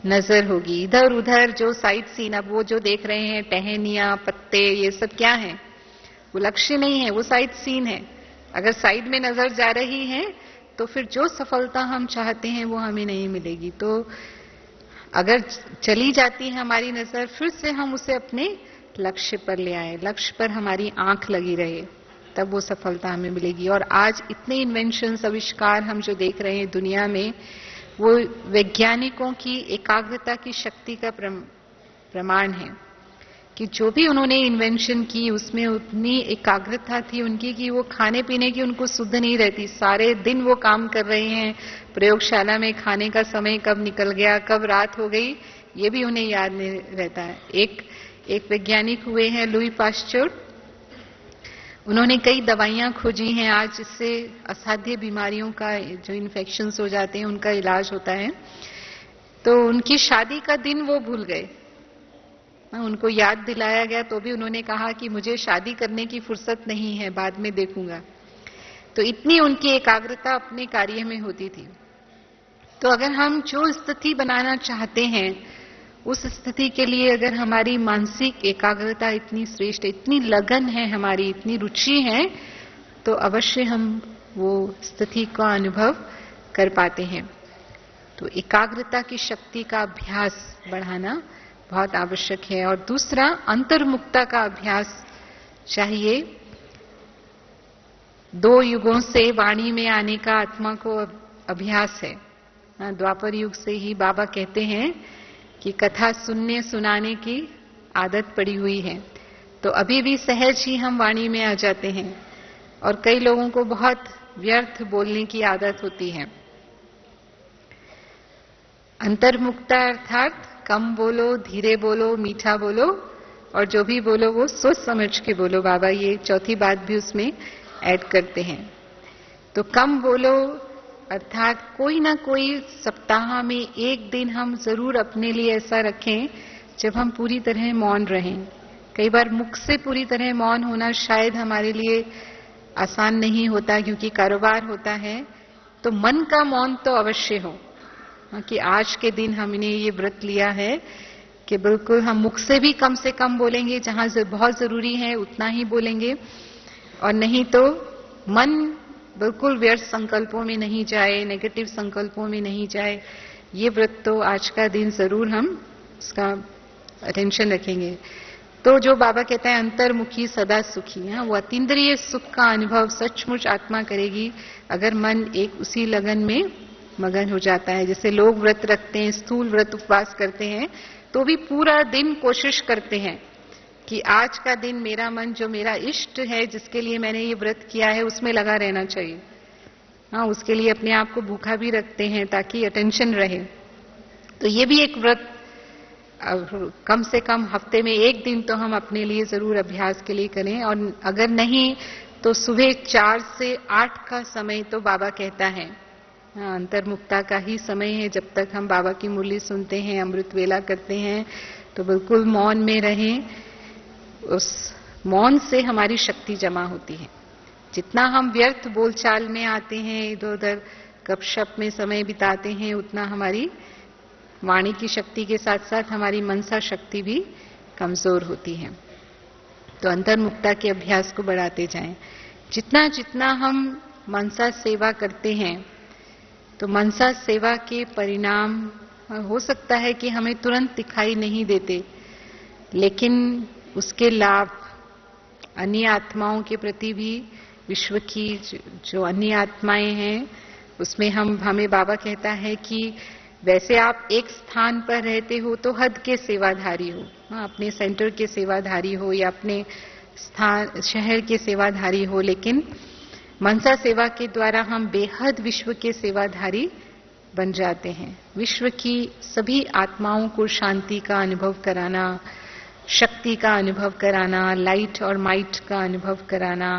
नजर होगी। इधर उधर जो साइड सीन अब वो जो देख रहे हैं, टहनियां, पत्ते, ये सब क्या है? वो लक्ष्य नहीं है, वो साइड सीन है। अगर साइड में नजर जा रही है तो फिर जो सफलता हम चाहते हैं वो हमें नहीं मिलेगी। तो अगर चली जाती है हमारी नजर, फिर से हम उसे अपने लक्ष्य पर ले आए, लक्ष्य पर हमारी आंख लगी रहे, तब वो सफलता हमें मिलेगी। और आज इतने इन्वेंशंस, आविष्कार हम जो देख रहे हैं दुनिया में, वो वैज्ञानिकों की एकाग्रता की शक्ति का प्रमाण है कि जो भी उन्होंने इन्वेंशन की उसमें उतनी एकाग्रता थी उनकी कि वो खाने पीने की उनको सुध नहीं रहती। सारे दिन वो काम कर रहे हैं, प्रयोगशाला में खाने का समय कब निकल गया, कब रात हो गई, ये भी उन्हें याद नहीं रहता है। एक वैज्ञानिक हुए हैं लुई पाश्चर, उन्होंने कई दवाइयां खोजी हैं आज जिससे असाध्य बीमारियों का, जो इन्फेक्शंस हो जाते हैं, उनका इलाज होता है। तो उनकी शादी का दिन वो भूल गए, उनको याद दिलाया गया तो भी उन्होंने कहा कि मुझे शादी करने की फुर्सत नहीं है, बाद में देखूंगा। तो इतनी उनकी एकाग्रता अपने कार्य में होती थी। तो अगर हम जो स्थिति बनाना चाहते हैं, उस स्थिति के लिए अगर हमारी मानसिक एकाग्रता इतनी श्रेष्ठ, इतनी लगन है हमारी, इतनी रुचि है, तो अवश्य हम वो स्थिति का अनुभव कर पाते हैं। तो एकाग्रता की शक्ति का अभ्यास बढ़ाना बहुत आवश्यक है। और दूसरा, अंतर्मुखता का अभ्यास चाहिए। 2 युगों से वाणी में आने का आत्मा को अभ्यास है। द्वापर युग से ही बाबा कहते हैं कि कथा सुनने सुनाने की आदत पड़ी हुई है। तो अभी भी सहज ही हम वाणी में आ जाते हैं, और कई लोगों को बहुत व्यर्थ बोलने की आदत होती है। अंतर्मुखता अर्थात कम बोलो, धीरे बोलो, मीठा बोलो, और जो भी बोलो वो सोच समझ के बोलो। बाबा ये चौथी बात भी उसमें ऐड करते हैं। तो कम बोलो अर्थात कोई ना कोई सप्ताह में एक दिन हम जरूर अपने लिए ऐसा रखें जब हम पूरी तरह मौन रहें। कई बार मुख से पूरी तरह मौन होना शायद हमारे लिए आसान नहीं होता क्योंकि कारोबार होता है। तो मन का मौन तो अवश्य हो कि आज के दिन हमने ये व्रत लिया है कि बिल्कुल हम मुख से भी कम से कम बोलेंगे, जहां बहुत जरूरी है उतना ही बोलेंगे, और नहीं तो मन बिल्कुल व्यर्थ संकल्पों में नहीं जाए, नेगेटिव संकल्पों में नहीं जाए। ये व्रत तो आज का दिन जरूर हम उसका अटेंशन रखेंगे। तो जो बाबा कहते हैं अंतर्मुखी सदा सुखी, वो अतीन्द्रिय सुख का अनुभव सचमुच आत्मा करेगी अगर मन एक उसी लगन में मगन हो जाता है। जैसे लोग व्रत रखते हैं, स्थूल व्रत उपवास करते हैं, तो भी पूरा दिन कोशिश करते हैं कि आज का दिन मेरा मन, जो मेरा इष्ट है, जिसके लिए मैंने ये व्रत किया है, उसमें लगा रहना चाहिए। उसके लिए अपने आप को भूखा भी रखते हैं ताकि अटेंशन रहे। तो ये भी एक व्रत कम से कम हफ्ते में एक दिन तो हम अपने लिए जरूर अभ्यास के लिए करें। और अगर नहीं तो सुबह 4 से 8 का समय तो बाबा कहता है अंतर्मुक्ता का ही समय है। जब तक हम बाबा की मुरली सुनते हैं, अमृत वेला करते हैं, तो बिल्कुल मौन में रहें। उस मौन से हमारी शक्ति जमा होती है। जितना हम व्यर्थ बोलचाल में आते हैं, इधर उधर गपशप में समय बिताते हैं, उतना हमारी वाणी की शक्ति के साथ साथ हमारी मनसा शक्ति भी कमजोर होती है। तो अंतर्मुक्ता के अभ्यास को बढ़ाते जाएं। जितना जितना हम मनसा सेवा करते हैं, तो मनसा सेवा के परिणाम हो सकता है कि हमें तुरंत दिखाई नहीं देते, लेकिन उसके लाभ अन्य आत्माओं के प्रति भी, विश्व की जो अन्य आत्माएं हैं उसमें हमें बाबा कहता है कि वैसे आप एक स्थान पर रहते हो तो हद के सेवाधारी हो, अपने सेंटर के सेवाधारी हो या अपने स्थान शहर के सेवाधारी हो, लेकिन मनसा सेवा के द्वारा हम बेहद विश्व के सेवाधारी बन जाते हैं। विश्व की सभी आत्माओं को शांति का अनुभव कराना, शक्ति का अनुभव कराना, लाइट और माइट का अनुभव कराना,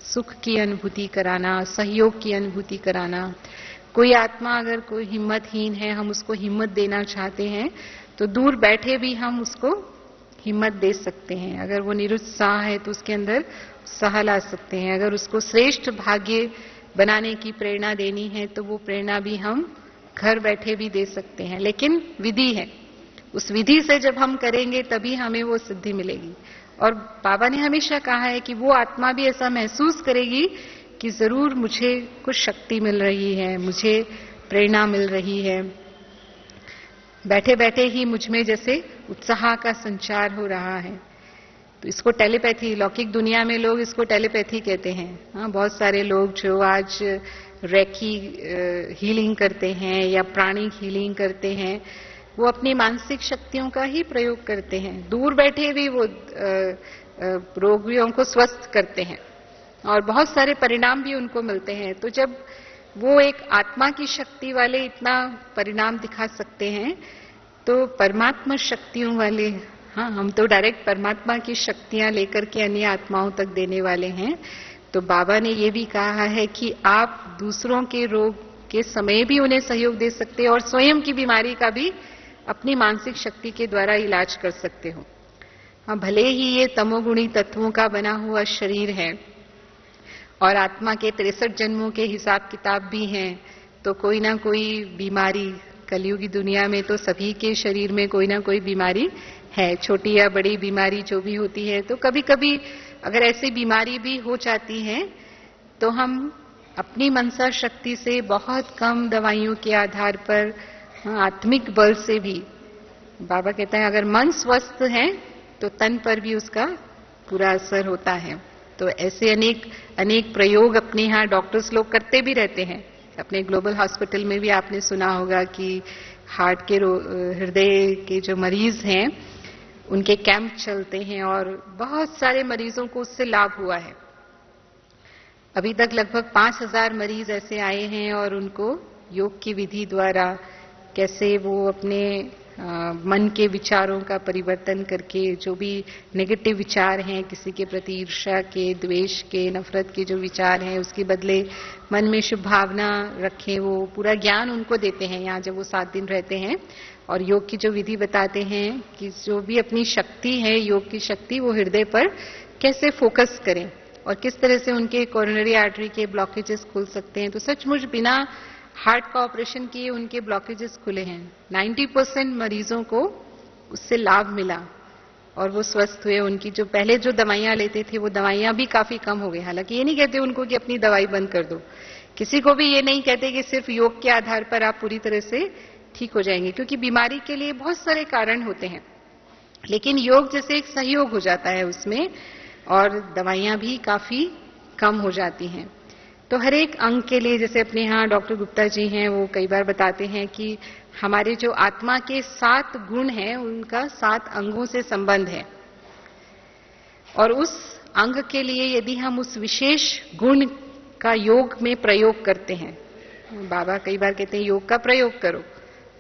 सुख की अनुभूति कराना, सहयोग की अनुभूति कराना। कोई आत्मा अगर कोई हिम्मतहीन है, हम उसको हिम्मत देना चाहते हैं, तो दूर बैठे भी हम उसको हिम्मत दे सकते हैं। अगर वो निरुत्साह है तो उसके अंदर उत्साह ला सकते हैं। अगर उसको श्रेष्ठ भाग्य बनाने की प्रेरणा देनी है तो वो प्रेरणा भी हम घर बैठे भी दे सकते हैं। लेकिन विधि है, उस विधि से जब हम करेंगे तभी हमें वो सिद्धि मिलेगी। और बाबा ने हमेशा कहा है कि वो आत्मा भी ऐसा महसूस करेगी कि जरूर मुझे कुछ शक्ति मिल रही है, मुझे प्रेरणा मिल रही है, बैठे बैठे ही मुझ में जैसे उत्साह का संचार हो रहा है। तो इसको टेलीपैथी, लौकिक दुनिया में लोग इसको टेलीपैथी कहते हैं। हाँ, बहुत सारे लोग जो आज रेकी हीलिंग करते हैं या प्राणिक हीलिंग करते हैं, वो अपनी मानसिक शक्तियों का ही प्रयोग करते हैं। दूर बैठे भी वो रोगियों को स्वस्थ करते हैं और बहुत सारे परिणाम भी उनको मिलते हैं। तो जब वो एक आत्मा की शक्ति वाले इतना परिणाम दिखा सकते हैं, तो परमात्मा शक्तियों वाले, हाँ, हम तो डायरेक्ट परमात्मा की शक्तियां लेकर के अन्य आत्माओं तक देने वाले हैं। तो बाबा ने ये भी कहा है कि आप दूसरों के रोग के समय भी उन्हें सहयोग दे सकते हैं और स्वयं की बीमारी का भी अपनी मानसिक शक्ति के द्वारा इलाज कर सकते हो। हाँ, भले ही ये तमोगुणी तत्वों का बना हुआ शरीर है और आत्मा के 63 जन्मों के हिसाब किताब भी हैं, तो कोई ना कोई बीमारी, कलयुगी दुनिया में तो सभी के शरीर में कोई ना कोई बीमारी है, छोटी या बड़ी बीमारी जो भी होती है। तो कभी कभी अगर ऐसी बीमारी भी हो जाती है तो हम अपनी मनसा शक्ति से बहुत कम दवाइयों के आधार पर, आत्मिक बल से भी, बाबा कहता है अगर मन स्वस्थ है तो तन पर भी उसका पूरा असर होता है। तो ऐसे अनेक प्रयोग अपने यहाँ डॉक्टर्स लोग करते भी रहते हैं। अपने ग्लोबल हॉस्पिटल में भी आपने सुना होगा कि हार्ट के हृदय के जो मरीज हैं उनके कैंप चलते हैं और बहुत सारे मरीजों को उससे लाभ हुआ है। अभी तक लगभग 5000 मरीज ऐसे आए हैं और उनको योग की विधि द्वारा कैसे वो अपने मन के विचारों का परिवर्तन करके, जो भी नेगेटिव विचार हैं किसी के प्रति, ईर्ष्या के, द्वेष के, नफरत के जो विचार हैं, उसके बदले मन में शुभ भावना रखें, वो पूरा ज्ञान उनको देते हैं यहाँ जब वो 7 दिन रहते हैं। और योग की जो विधि बताते हैं कि जो भी अपनी शक्ति है, योग की शक्ति, वो हृदय पर कैसे फोकस करें और किस तरह से उनके कोरोनरी आर्टरी के ब्लॉकेजेस खुल सकते हैं। तो सचमुच बिना हार्ट का ऑपरेशन किए उनके ब्लॉकेजेस खुले हैं। 90% मरीजों को उससे लाभ मिला और वो स्वस्थ हुए। उनकी जो पहले जो दवाइयां लेते थे वो दवाइयां भी काफी कम हो गई। हालांकि ये नहीं कहते उनको कि अपनी दवाई बंद कर दो, किसी को भी ये नहीं कहते कि सिर्फ योग के आधार पर आप पूरी तरह से ठीक हो जाएंगे, क्योंकि बीमारी के लिए बहुत सारे कारण होते हैं। लेकिन योग जैसे एक सहयोग हो जाता है उसमें और दवाइयां भी काफी कम हो जाती हैं। तो हर एक अंग के लिए, जैसे अपने यहाँ डॉक्टर गुप्ता जी हैं, वो कई बार बताते हैं कि हमारे जो आत्मा के 7 गुण हैं उनका 7 अंगों से संबंध है और उस अंग के लिए यदि हम उस विशेष गुण का योग में प्रयोग करते हैं, बाबा कई बार कहते हैं योग का प्रयोग करो,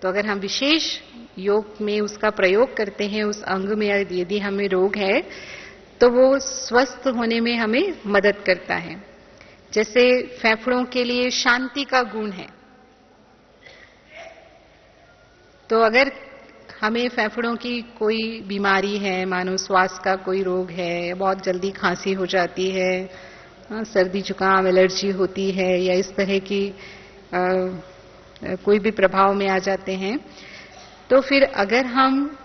तो अगर हम विशेष योग में उसका प्रयोग करते हैं, उस अंग में यदि हमें रोग है तो वो स्वस्थ होने में हमें मदद करता है। जैसे फेफड़ों के लिए शांति का गुण है, तो अगर हमें फेफड़ों की कोई बीमारी है, मानो श्वास का कोई रोग है, बहुत जल्दी खांसी हो जाती है, सर्दी जुकाम एलर्जी होती है या इस तरह की कोई भी प्रभाव में आ जाते हैं, तो फिर अगर हम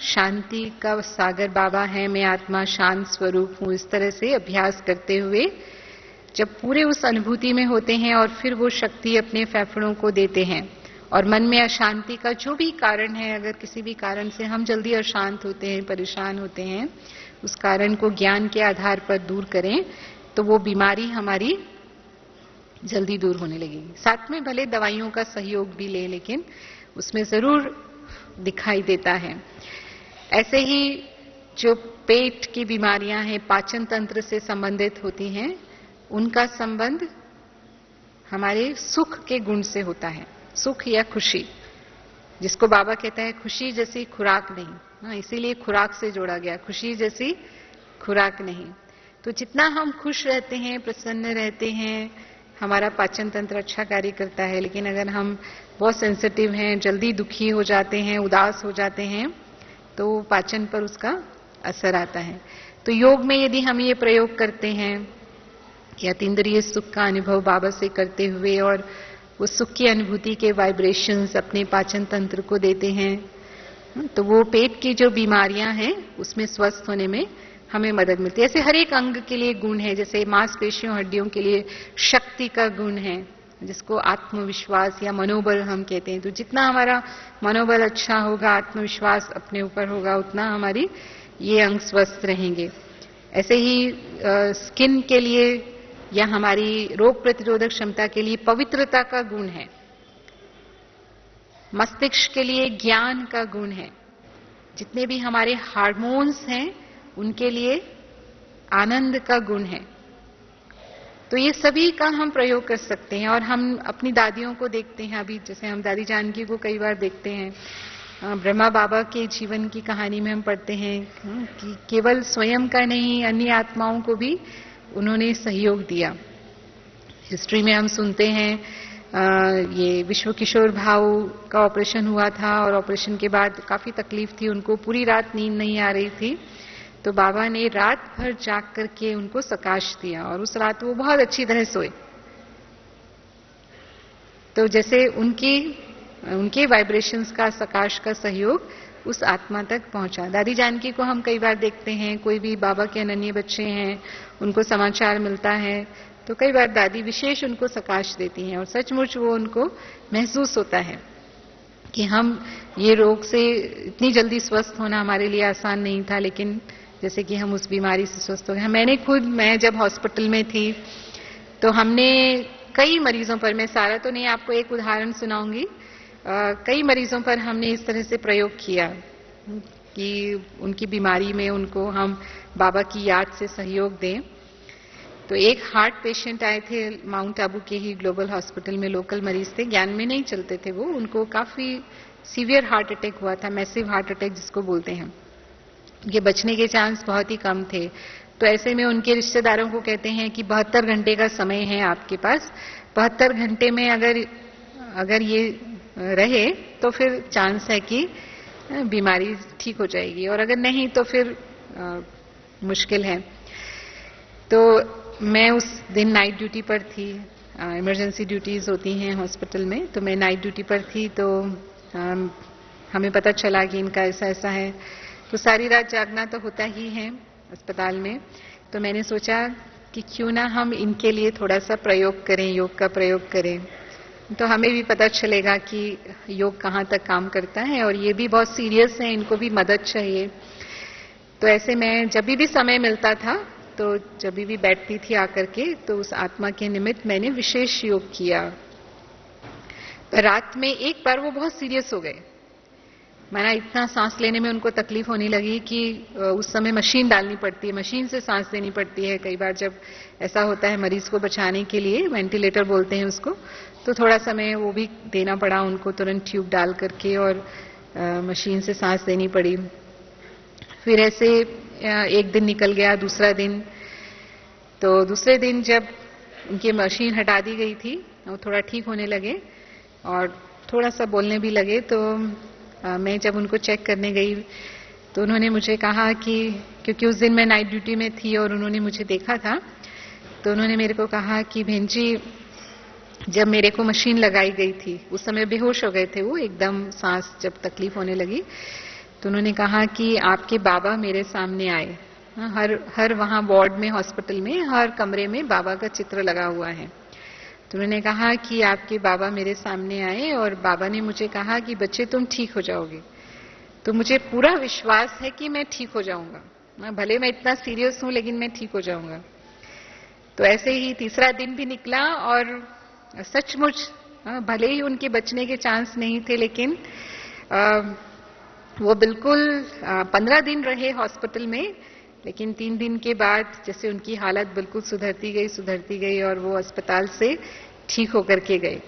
शांति का सागर बाबा है, मैं आत्मा शांत स्वरूप हूं, इस तरह से अभ्यास करते हुए जब पूरे उस अनुभूति में होते हैं और फिर वो शक्ति अपने फेफड़ों को देते हैं और मन में अशांति का जो भी कारण है, अगर किसी भी कारण से हम जल्दी अशांत होते हैं, परेशान होते हैं, उस कारण को ज्ञान के आधार पर दूर करें तो वो बीमारी हमारी जल्दी दूर होने लगेगी। साथ में भले दवाइयों का सहयोग भी ले, लेकिन उसमें जरूर दिखाई देता है। ऐसे ही जो पेट की बीमारियां हैं, पाचन तंत्र से संबंधित होती हैं, उनका संबंध हमारे सुख के गुण से होता है। सुख या खुशी, जिसको बाबा कहता है खुशी जैसी खुराक नहीं, इसीलिए खुराक से जोड़ा गया, खुशी जैसी खुराक नहीं। तो जितना हम खुश रहते हैं, प्रसन्न रहते हैं, हमारा पाचन तंत्र अच्छा कार्य करता है। लेकिन अगर हम बहुत सेंसिटिव हैं, जल्दी दुखी हो जाते हैं, उदास हो जाते हैं, तो पाचन पर उसका असर आता है। तो योग में यदि हम ये प्रयोग करते हैं या तीन्द्रिय सुख का अनुभव बाबा से करते हुए और उस सुख की अनुभूति के वाइब्रेशंस अपने पाचन तंत्र को देते हैं, तो वो पेट की जो बीमारियां हैं उसमें स्वस्थ होने में हमें मदद मिलती है। ऐसे हर एक अंग के लिए गुण है, जैसे मांसपेशियों हड्डियों के लिए शक्ति का गुण है, जिसको आत्मविश्वास या मनोबल हम कहते हैं। तो जितना हमारा मनोबल अच्छा होगा, आत्मविश्वास अपने ऊपर होगा, उतना हमारी ये अंग स्वस्थ रहेंगे। ऐसे ही स्किन के लिए या हमारी रोग प्रतिरोधक क्षमता के लिए पवित्रता का गुण है। मस्तिष्क के लिए ज्ञान का गुण है। जितने भी हमारे हार्मोन्स हैं उनके लिए आनंद का गुण है। तो ये सभी का हम प्रयोग कर सकते हैं। और हम अपनी दादियों को देखते हैं, अभी जैसे हम दादी जानकी को कई बार देखते हैं, ब्रह्मा बाबा के जीवन की कहानी में हम पढ़ते हैं कि केवल स्वयं का नहीं, अन्य आत्माओं को भी उन्होंने सहयोग दिया। हिस्ट्री में हम सुनते हैं ये विश्व किशोर भाव का ऑपरेशन हुआ था और ऑपरेशन के बाद काफी तकलीफ थी, उनको पूरी रात नींद नहीं आ रही थी, तो बाबा ने रात भर जाग करके उनको सकाश दिया और उस रात वो बहुत अच्छी तरह सोए। तो जैसे उनके वाइब्रेशंस का, सकाश का सहयोग उस आत्मा तक पहुंचा। दादी जानकी को हम कई बार देखते हैं, कोई भी बाबा के अनन्य बच्चे हैं, उनको समाचार मिलता है तो कई बार दादी विशेष उनको सकाश देती हैं और सचमुच वो उनको महसूस होता है कि हम ये रोग से इतनी जल्दी स्वस्थ होना हमारे लिए आसान नहीं था, लेकिन जैसे कि हम उस बीमारी से स्वस्थ हो गए। मैं जब हॉस्पिटल में थी तो हमने कई मरीजों पर, मैं सारा तो नहीं, आपको एक उदाहरण सुनाऊंगी, कई मरीजों पर हमने इस तरह से प्रयोग किया कि उनकी बीमारी में उनको हम बाबा की याद से सहयोग दें। तो एक हार्ट पेशेंट आए थे, माउंट आबू के ही ग्लोबल हॉस्पिटल में, लोकल मरीज थे, ज्ञान में नहीं चलते थे वो, उनको काफी सीवियर हार्ट अटैक हुआ था, मैसिव हार्ट अटैक जिसको बोलते हैं। उनके बचने के चांस बहुत ही कम थे। तो ऐसे में उनके रिश्तेदारों को कहते हैं कि 72 घंटे का समय है आपके पास, 72 घंटे में अगर ये रहे तो फिर चांस है कि बीमारी ठीक हो जाएगी, और अगर नहीं तो फिर मुश्किल है। तो मैं उस दिन नाइट ड्यूटी पर थी, इमरजेंसी ड्यूटीज होती हैं हॉस्पिटल में, तो मैं नाइट ड्यूटी पर थी। तो हमें पता चला कि इनका ऐसा ऐसा है, तो सारी रात जागना तो होता ही है अस्पताल में। तो मैंने सोचा कि क्यों ना हम इनके लिए थोड़ा सा प्रयोग करें, योग का प्रयोग करें, तो हमें भी पता चलेगा कि योग कहाँ तक काम करता है, और ये भी बहुत सीरियस है, इनको भी मदद चाहिए। तो ऐसे में जब भी समय मिलता था, तो जब भी बैठती थी आकर के, तो उस आत्मा के निमित्त मैंने विशेष योग किया। तो रात में एक बार वो बहुत सीरियस हो गए, माना इतना सांस लेने में उनको तकलीफ होने लगी कि उस समय मशीन डालनी पड़ती है, मशीन से सांस देनी पड़ती है। कई बार जब ऐसा होता है मरीज को बचाने के लिए, वेंटिलेटर बोलते हैं उसको, तो थोड़ा समय वो भी देना पड़ा उनको, तुरंत ट्यूब डाल करके और मशीन से सांस देनी पड़ी। फिर ऐसे एक दिन निकल गया, दूसरा दिन, तो दूसरे दिन जब उनकी मशीन हटा दी गई थी, वो थोड़ा ठीक होने लगे और थोड़ा सा बोलने भी लगे। तो मैं जब उनको चेक करने गई तो उन्होंने मुझे कहा कि, क्योंकि उस दिन मैं नाइट ड्यूटी में थी और उन्होंने मुझे देखा था, तो उन्होंने मेरे को कहा कि बहन जी, जब मेरे को मशीन लगाई गई थी उस समय बेहोश हो गए थे वो, एकदम सांस जब तकलीफ होने लगी, तो उन्होंने कहा कि आपके बाबा मेरे सामने आए। हर वहां वार्ड में, हॉस्पिटल में, हर कमरे में बाबा का चित्र लगा हुआ है। तो उन्होंने कहा कि आपके बाबा मेरे सामने आए और बाबा ने मुझे कहा कि बच्चे तुम ठीक हो जाओगे। तो मुझे पूरा विश्वास है कि मैं ठीक हो जाऊंगा, भले मैं इतना सीरियस हूं लेकिन मैं ठीक हो जाऊंगा। तो ऐसे ही तीसरा दिन भी निकला और सचमुच भले ही उनके बचने के चांस नहीं थे, लेकिन वो बिल्कुल 15 दिन रहे हॉस्पिटल में, लेकिन 3 दिन के बाद जैसे उनकी हालत बिल्कुल सुधरती गई और वो अस्पताल से ठीक होकर के गए।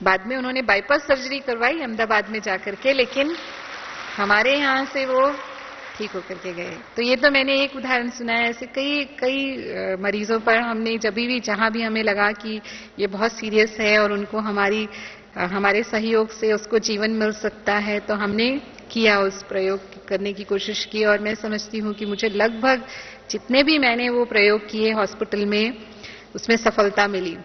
बाद में उन्होंने बाईपास सर्जरी करवाई अहमदाबाद में जाकर के, लेकिन हमारे यहाँ से वो ठीक होकर के गए। तो ये तो मैंने एक उदाहरण सुनाया, ऐसे कई मरीजों पर हमने जब भी, जहां भी हमें लगा कि ये बहुत सीरियस है और उनको हमारे सहयोग से उसको जीवन मिल सकता है, तो हमने किया, उस प्रयोग करने की कोशिश की। और मैं समझती हूँ कि मुझे लगभग जितने भी मैंने वो प्रयोग किए हॉस्पिटल में, उसमें सफलता मिली।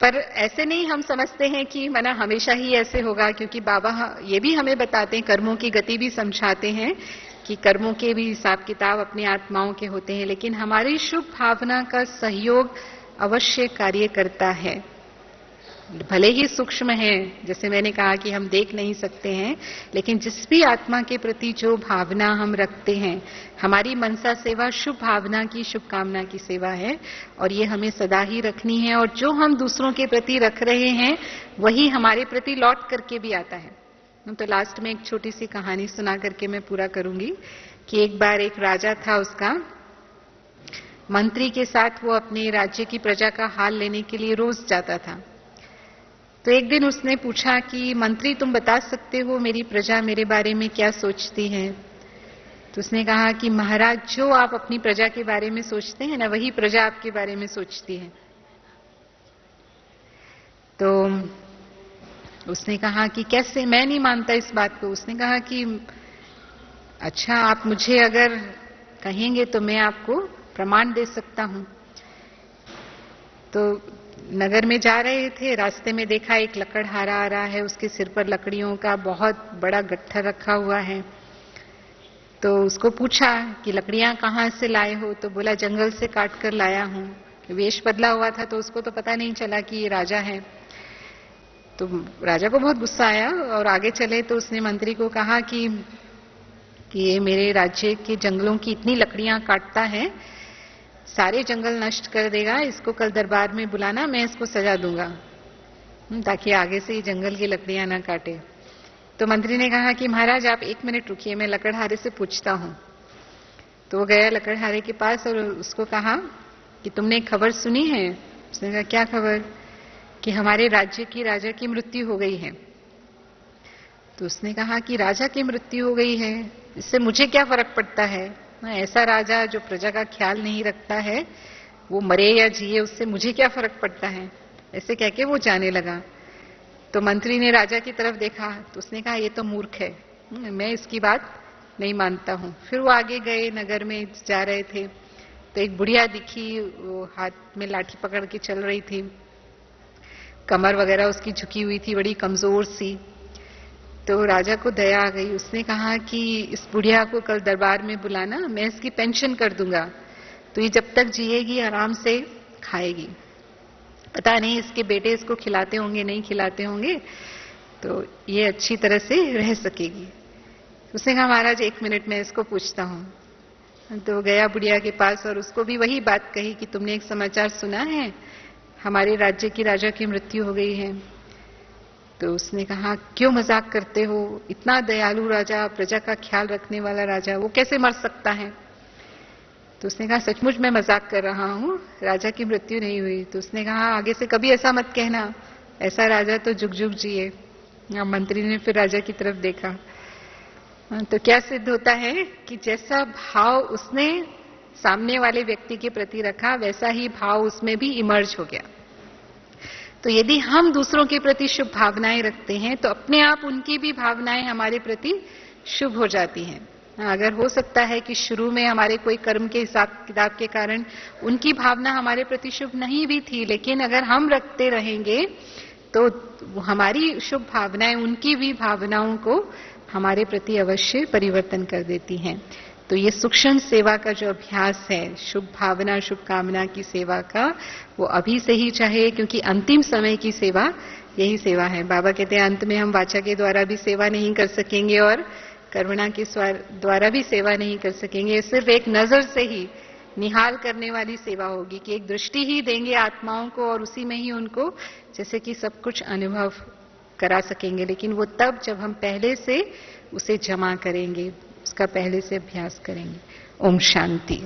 पर ऐसे नहीं हम समझते हैं कि माना हमेशा ही ऐसे होगा, क्योंकि बाबा ये भी हमें बताते हैं, कर्मों की गति भी समझाते हैं कि कर्मों के भी हिसाब किताब अपनी आत्माओं के होते हैं, लेकिन हमारी शुभ भावना का सहयोग अवश्य कार्य करता है। भले ही सूक्ष्म है, जैसे मैंने कहा कि हम देख नहीं सकते हैं, लेकिन जिस भी आत्मा के प्रति जो भावना हम रखते हैं, हमारी मनसा सेवा शुभ भावना की, शुभकामना की सेवा है और ये हमें सदा ही रखनी है। और जो हम दूसरों के प्रति रख रहे हैं वही हमारे प्रति लौट करके भी आता है। तो लास्ट में एक छोटी सी कहानी सुना करके मैं पूरा करूंगी कि एक बार एक राजा था, उसका मंत्री के साथ वो अपने राज्य की प्रजा का हाल लेने के लिए रोज जाता था। तो एक दिन उसने पूछा कि मंत्री, तुम बता सकते हो मेरी प्रजा मेरे बारे में क्या सोचती है? तो उसने कहा कि महाराज, जो आप अपनी प्रजा के बारे में सोचते हैं ना, वही प्रजा आपके बारे में सोचती है। तो उसने कहा कि कैसे? मैं नहीं मानता इस बात को। उसने कहा कि अच्छा, आप मुझे अगर कहेंगे तो मैं आपको प्रमाण दे सकता हूं। तो नगर में जा रहे थे, रास्ते में देखा एक लकड़हारा आ रहा है, उसके सिर पर लकड़ियों का बहुत बड़ा गट्ठा रखा हुआ है। तो उसको पूछा कि लकड़ियां कहां से लाए हो? तो बोला जंगल से काट कर लाया हूं। वेश बदला हुआ था तो उसको तो पता नहीं चला कि ये राजा है। तो राजा को बहुत गुस्सा आया और आगे चले तो उसने मंत्री को कहा कि ये मेरे राज्य के जंगलों की इतनी लकड़ियां काटता है, सारे जंगल नष्ट कर देगा, इसको कल दरबार में बुलाना, मैं इसको सजा दूंगा ताकि आगे से ये जंगल की लकड़ियां ना काटे। तो मंत्री ने कहा कि महाराज आप 1 मिनट रुकिए, मैं लकड़हारे से पूछता हूं। तो वो गया लकड़हारे के पास और उसको कहा कि तुमने एक खबर सुनी है? उसने कहा क्या खबर? कि हमारे राज्य की राजा की मृत्यु हो गई है। तो उसने कहा कि राजा की मृत्यु हो गई है, इससे मुझे क्या फर्क पड़ता है? ऐसा राजा जो प्रजा का ख्याल नहीं रखता है, वो मरे या जिए, उससे मुझे क्या फर्क पड़ता है? ऐसे कह के वो जाने लगा। तो मंत्री ने राजा की तरफ देखा तो उसने कहा ये तो मूर्ख है, मैं इसकी बात नहीं मानता हूं। फिर वो आगे गए, नगर में जा रहे थे तो एक बुढ़िया दिखी, वो हाथ में लाठी पकड़ के चल रही थी, कमर वगैरह उसकी झुकी हुई थी, बड़ी कमजोर सी। तो राजा को दया आ गई। उसने कहा कि इस बुढ़िया को कल दरबार में बुलाना, मैं इसकी पेंशन कर दूंगा, तो ये जब तक जिएगी आराम से खाएगी। पता नहीं इसके बेटे इसको खिलाते होंगे नहीं खिलाते होंगे, तो ये अच्छी तरह से रह सकेगी। उसने कहा महाराज 1 मिनट में इसको पूछता हूं। तो गया बुढ़िया के पास और उसको भी वही बात कही कि तुमने एक समाचार सुना है, हमारे राज्य की राजा की मृत्यु हो गई है। तो उसने कहा क्यों मजाक करते हो, इतना दयालु राजा, प्रजा का ख्याल रखने वाला राजा, वो कैसे मर सकता है? तो उसने कहा सचमुच मैं मजाक कर रहा हूं, राजा की मृत्यु नहीं हुई। तो उसने कहा आगे से कभी ऐसा मत कहना, ऐसा राजा तो जुग जुग जिए। मंत्री ने फिर राजा की तरफ देखा। तो क्या सिद्ध होता है कि जैसा भाव उसने सामने वाले व्यक्ति के प्रति रखा, वैसा ही भाव उसमें भी इमर्ज हो गया। तो यदि हम दूसरों के प्रति शुभ भावनाएं रखते हैं तो अपने आप उनकी भी भावनाएं हमारे प्रति शुभ हो जाती हैं। अगर हो सकता है कि शुरू में हमारे कोई कर्म के हिसाब किताब के कारण उनकी भावना हमारे प्रति शुभ नहीं भी थी, लेकिन अगर हम रखते रहेंगे तो हमारी शुभ भावनाएं उनकी भी भावनाओं को हमारे प्रति अवश्य परिवर्तन कर देती हैं। तो ये सूक्ष्म सेवा का जो अभ्यास है, शुभ भावना शुभ कामना की सेवा का, वो अभी से ही चाहिए, क्योंकि अंतिम समय की सेवा यही सेवा है। बाबा कहते हैं अंत में हम वाचा के द्वारा भी सेवा नहीं कर सकेंगे और कर्मणा के द्वारा भी सेवा नहीं कर सकेंगे। सिर्फ एक नजर से ही निहाल करने वाली सेवा होगी कि एक दृष्टि ही देंगे आत्माओं को और उसी में ही उनको जैसे कि सब कुछ अनुभव करा सकेंगे। लेकिन वो तब जब हम पहले से उसे जमा करेंगे, उसका पहले से अभ्यास करेंगे। ओम शांति।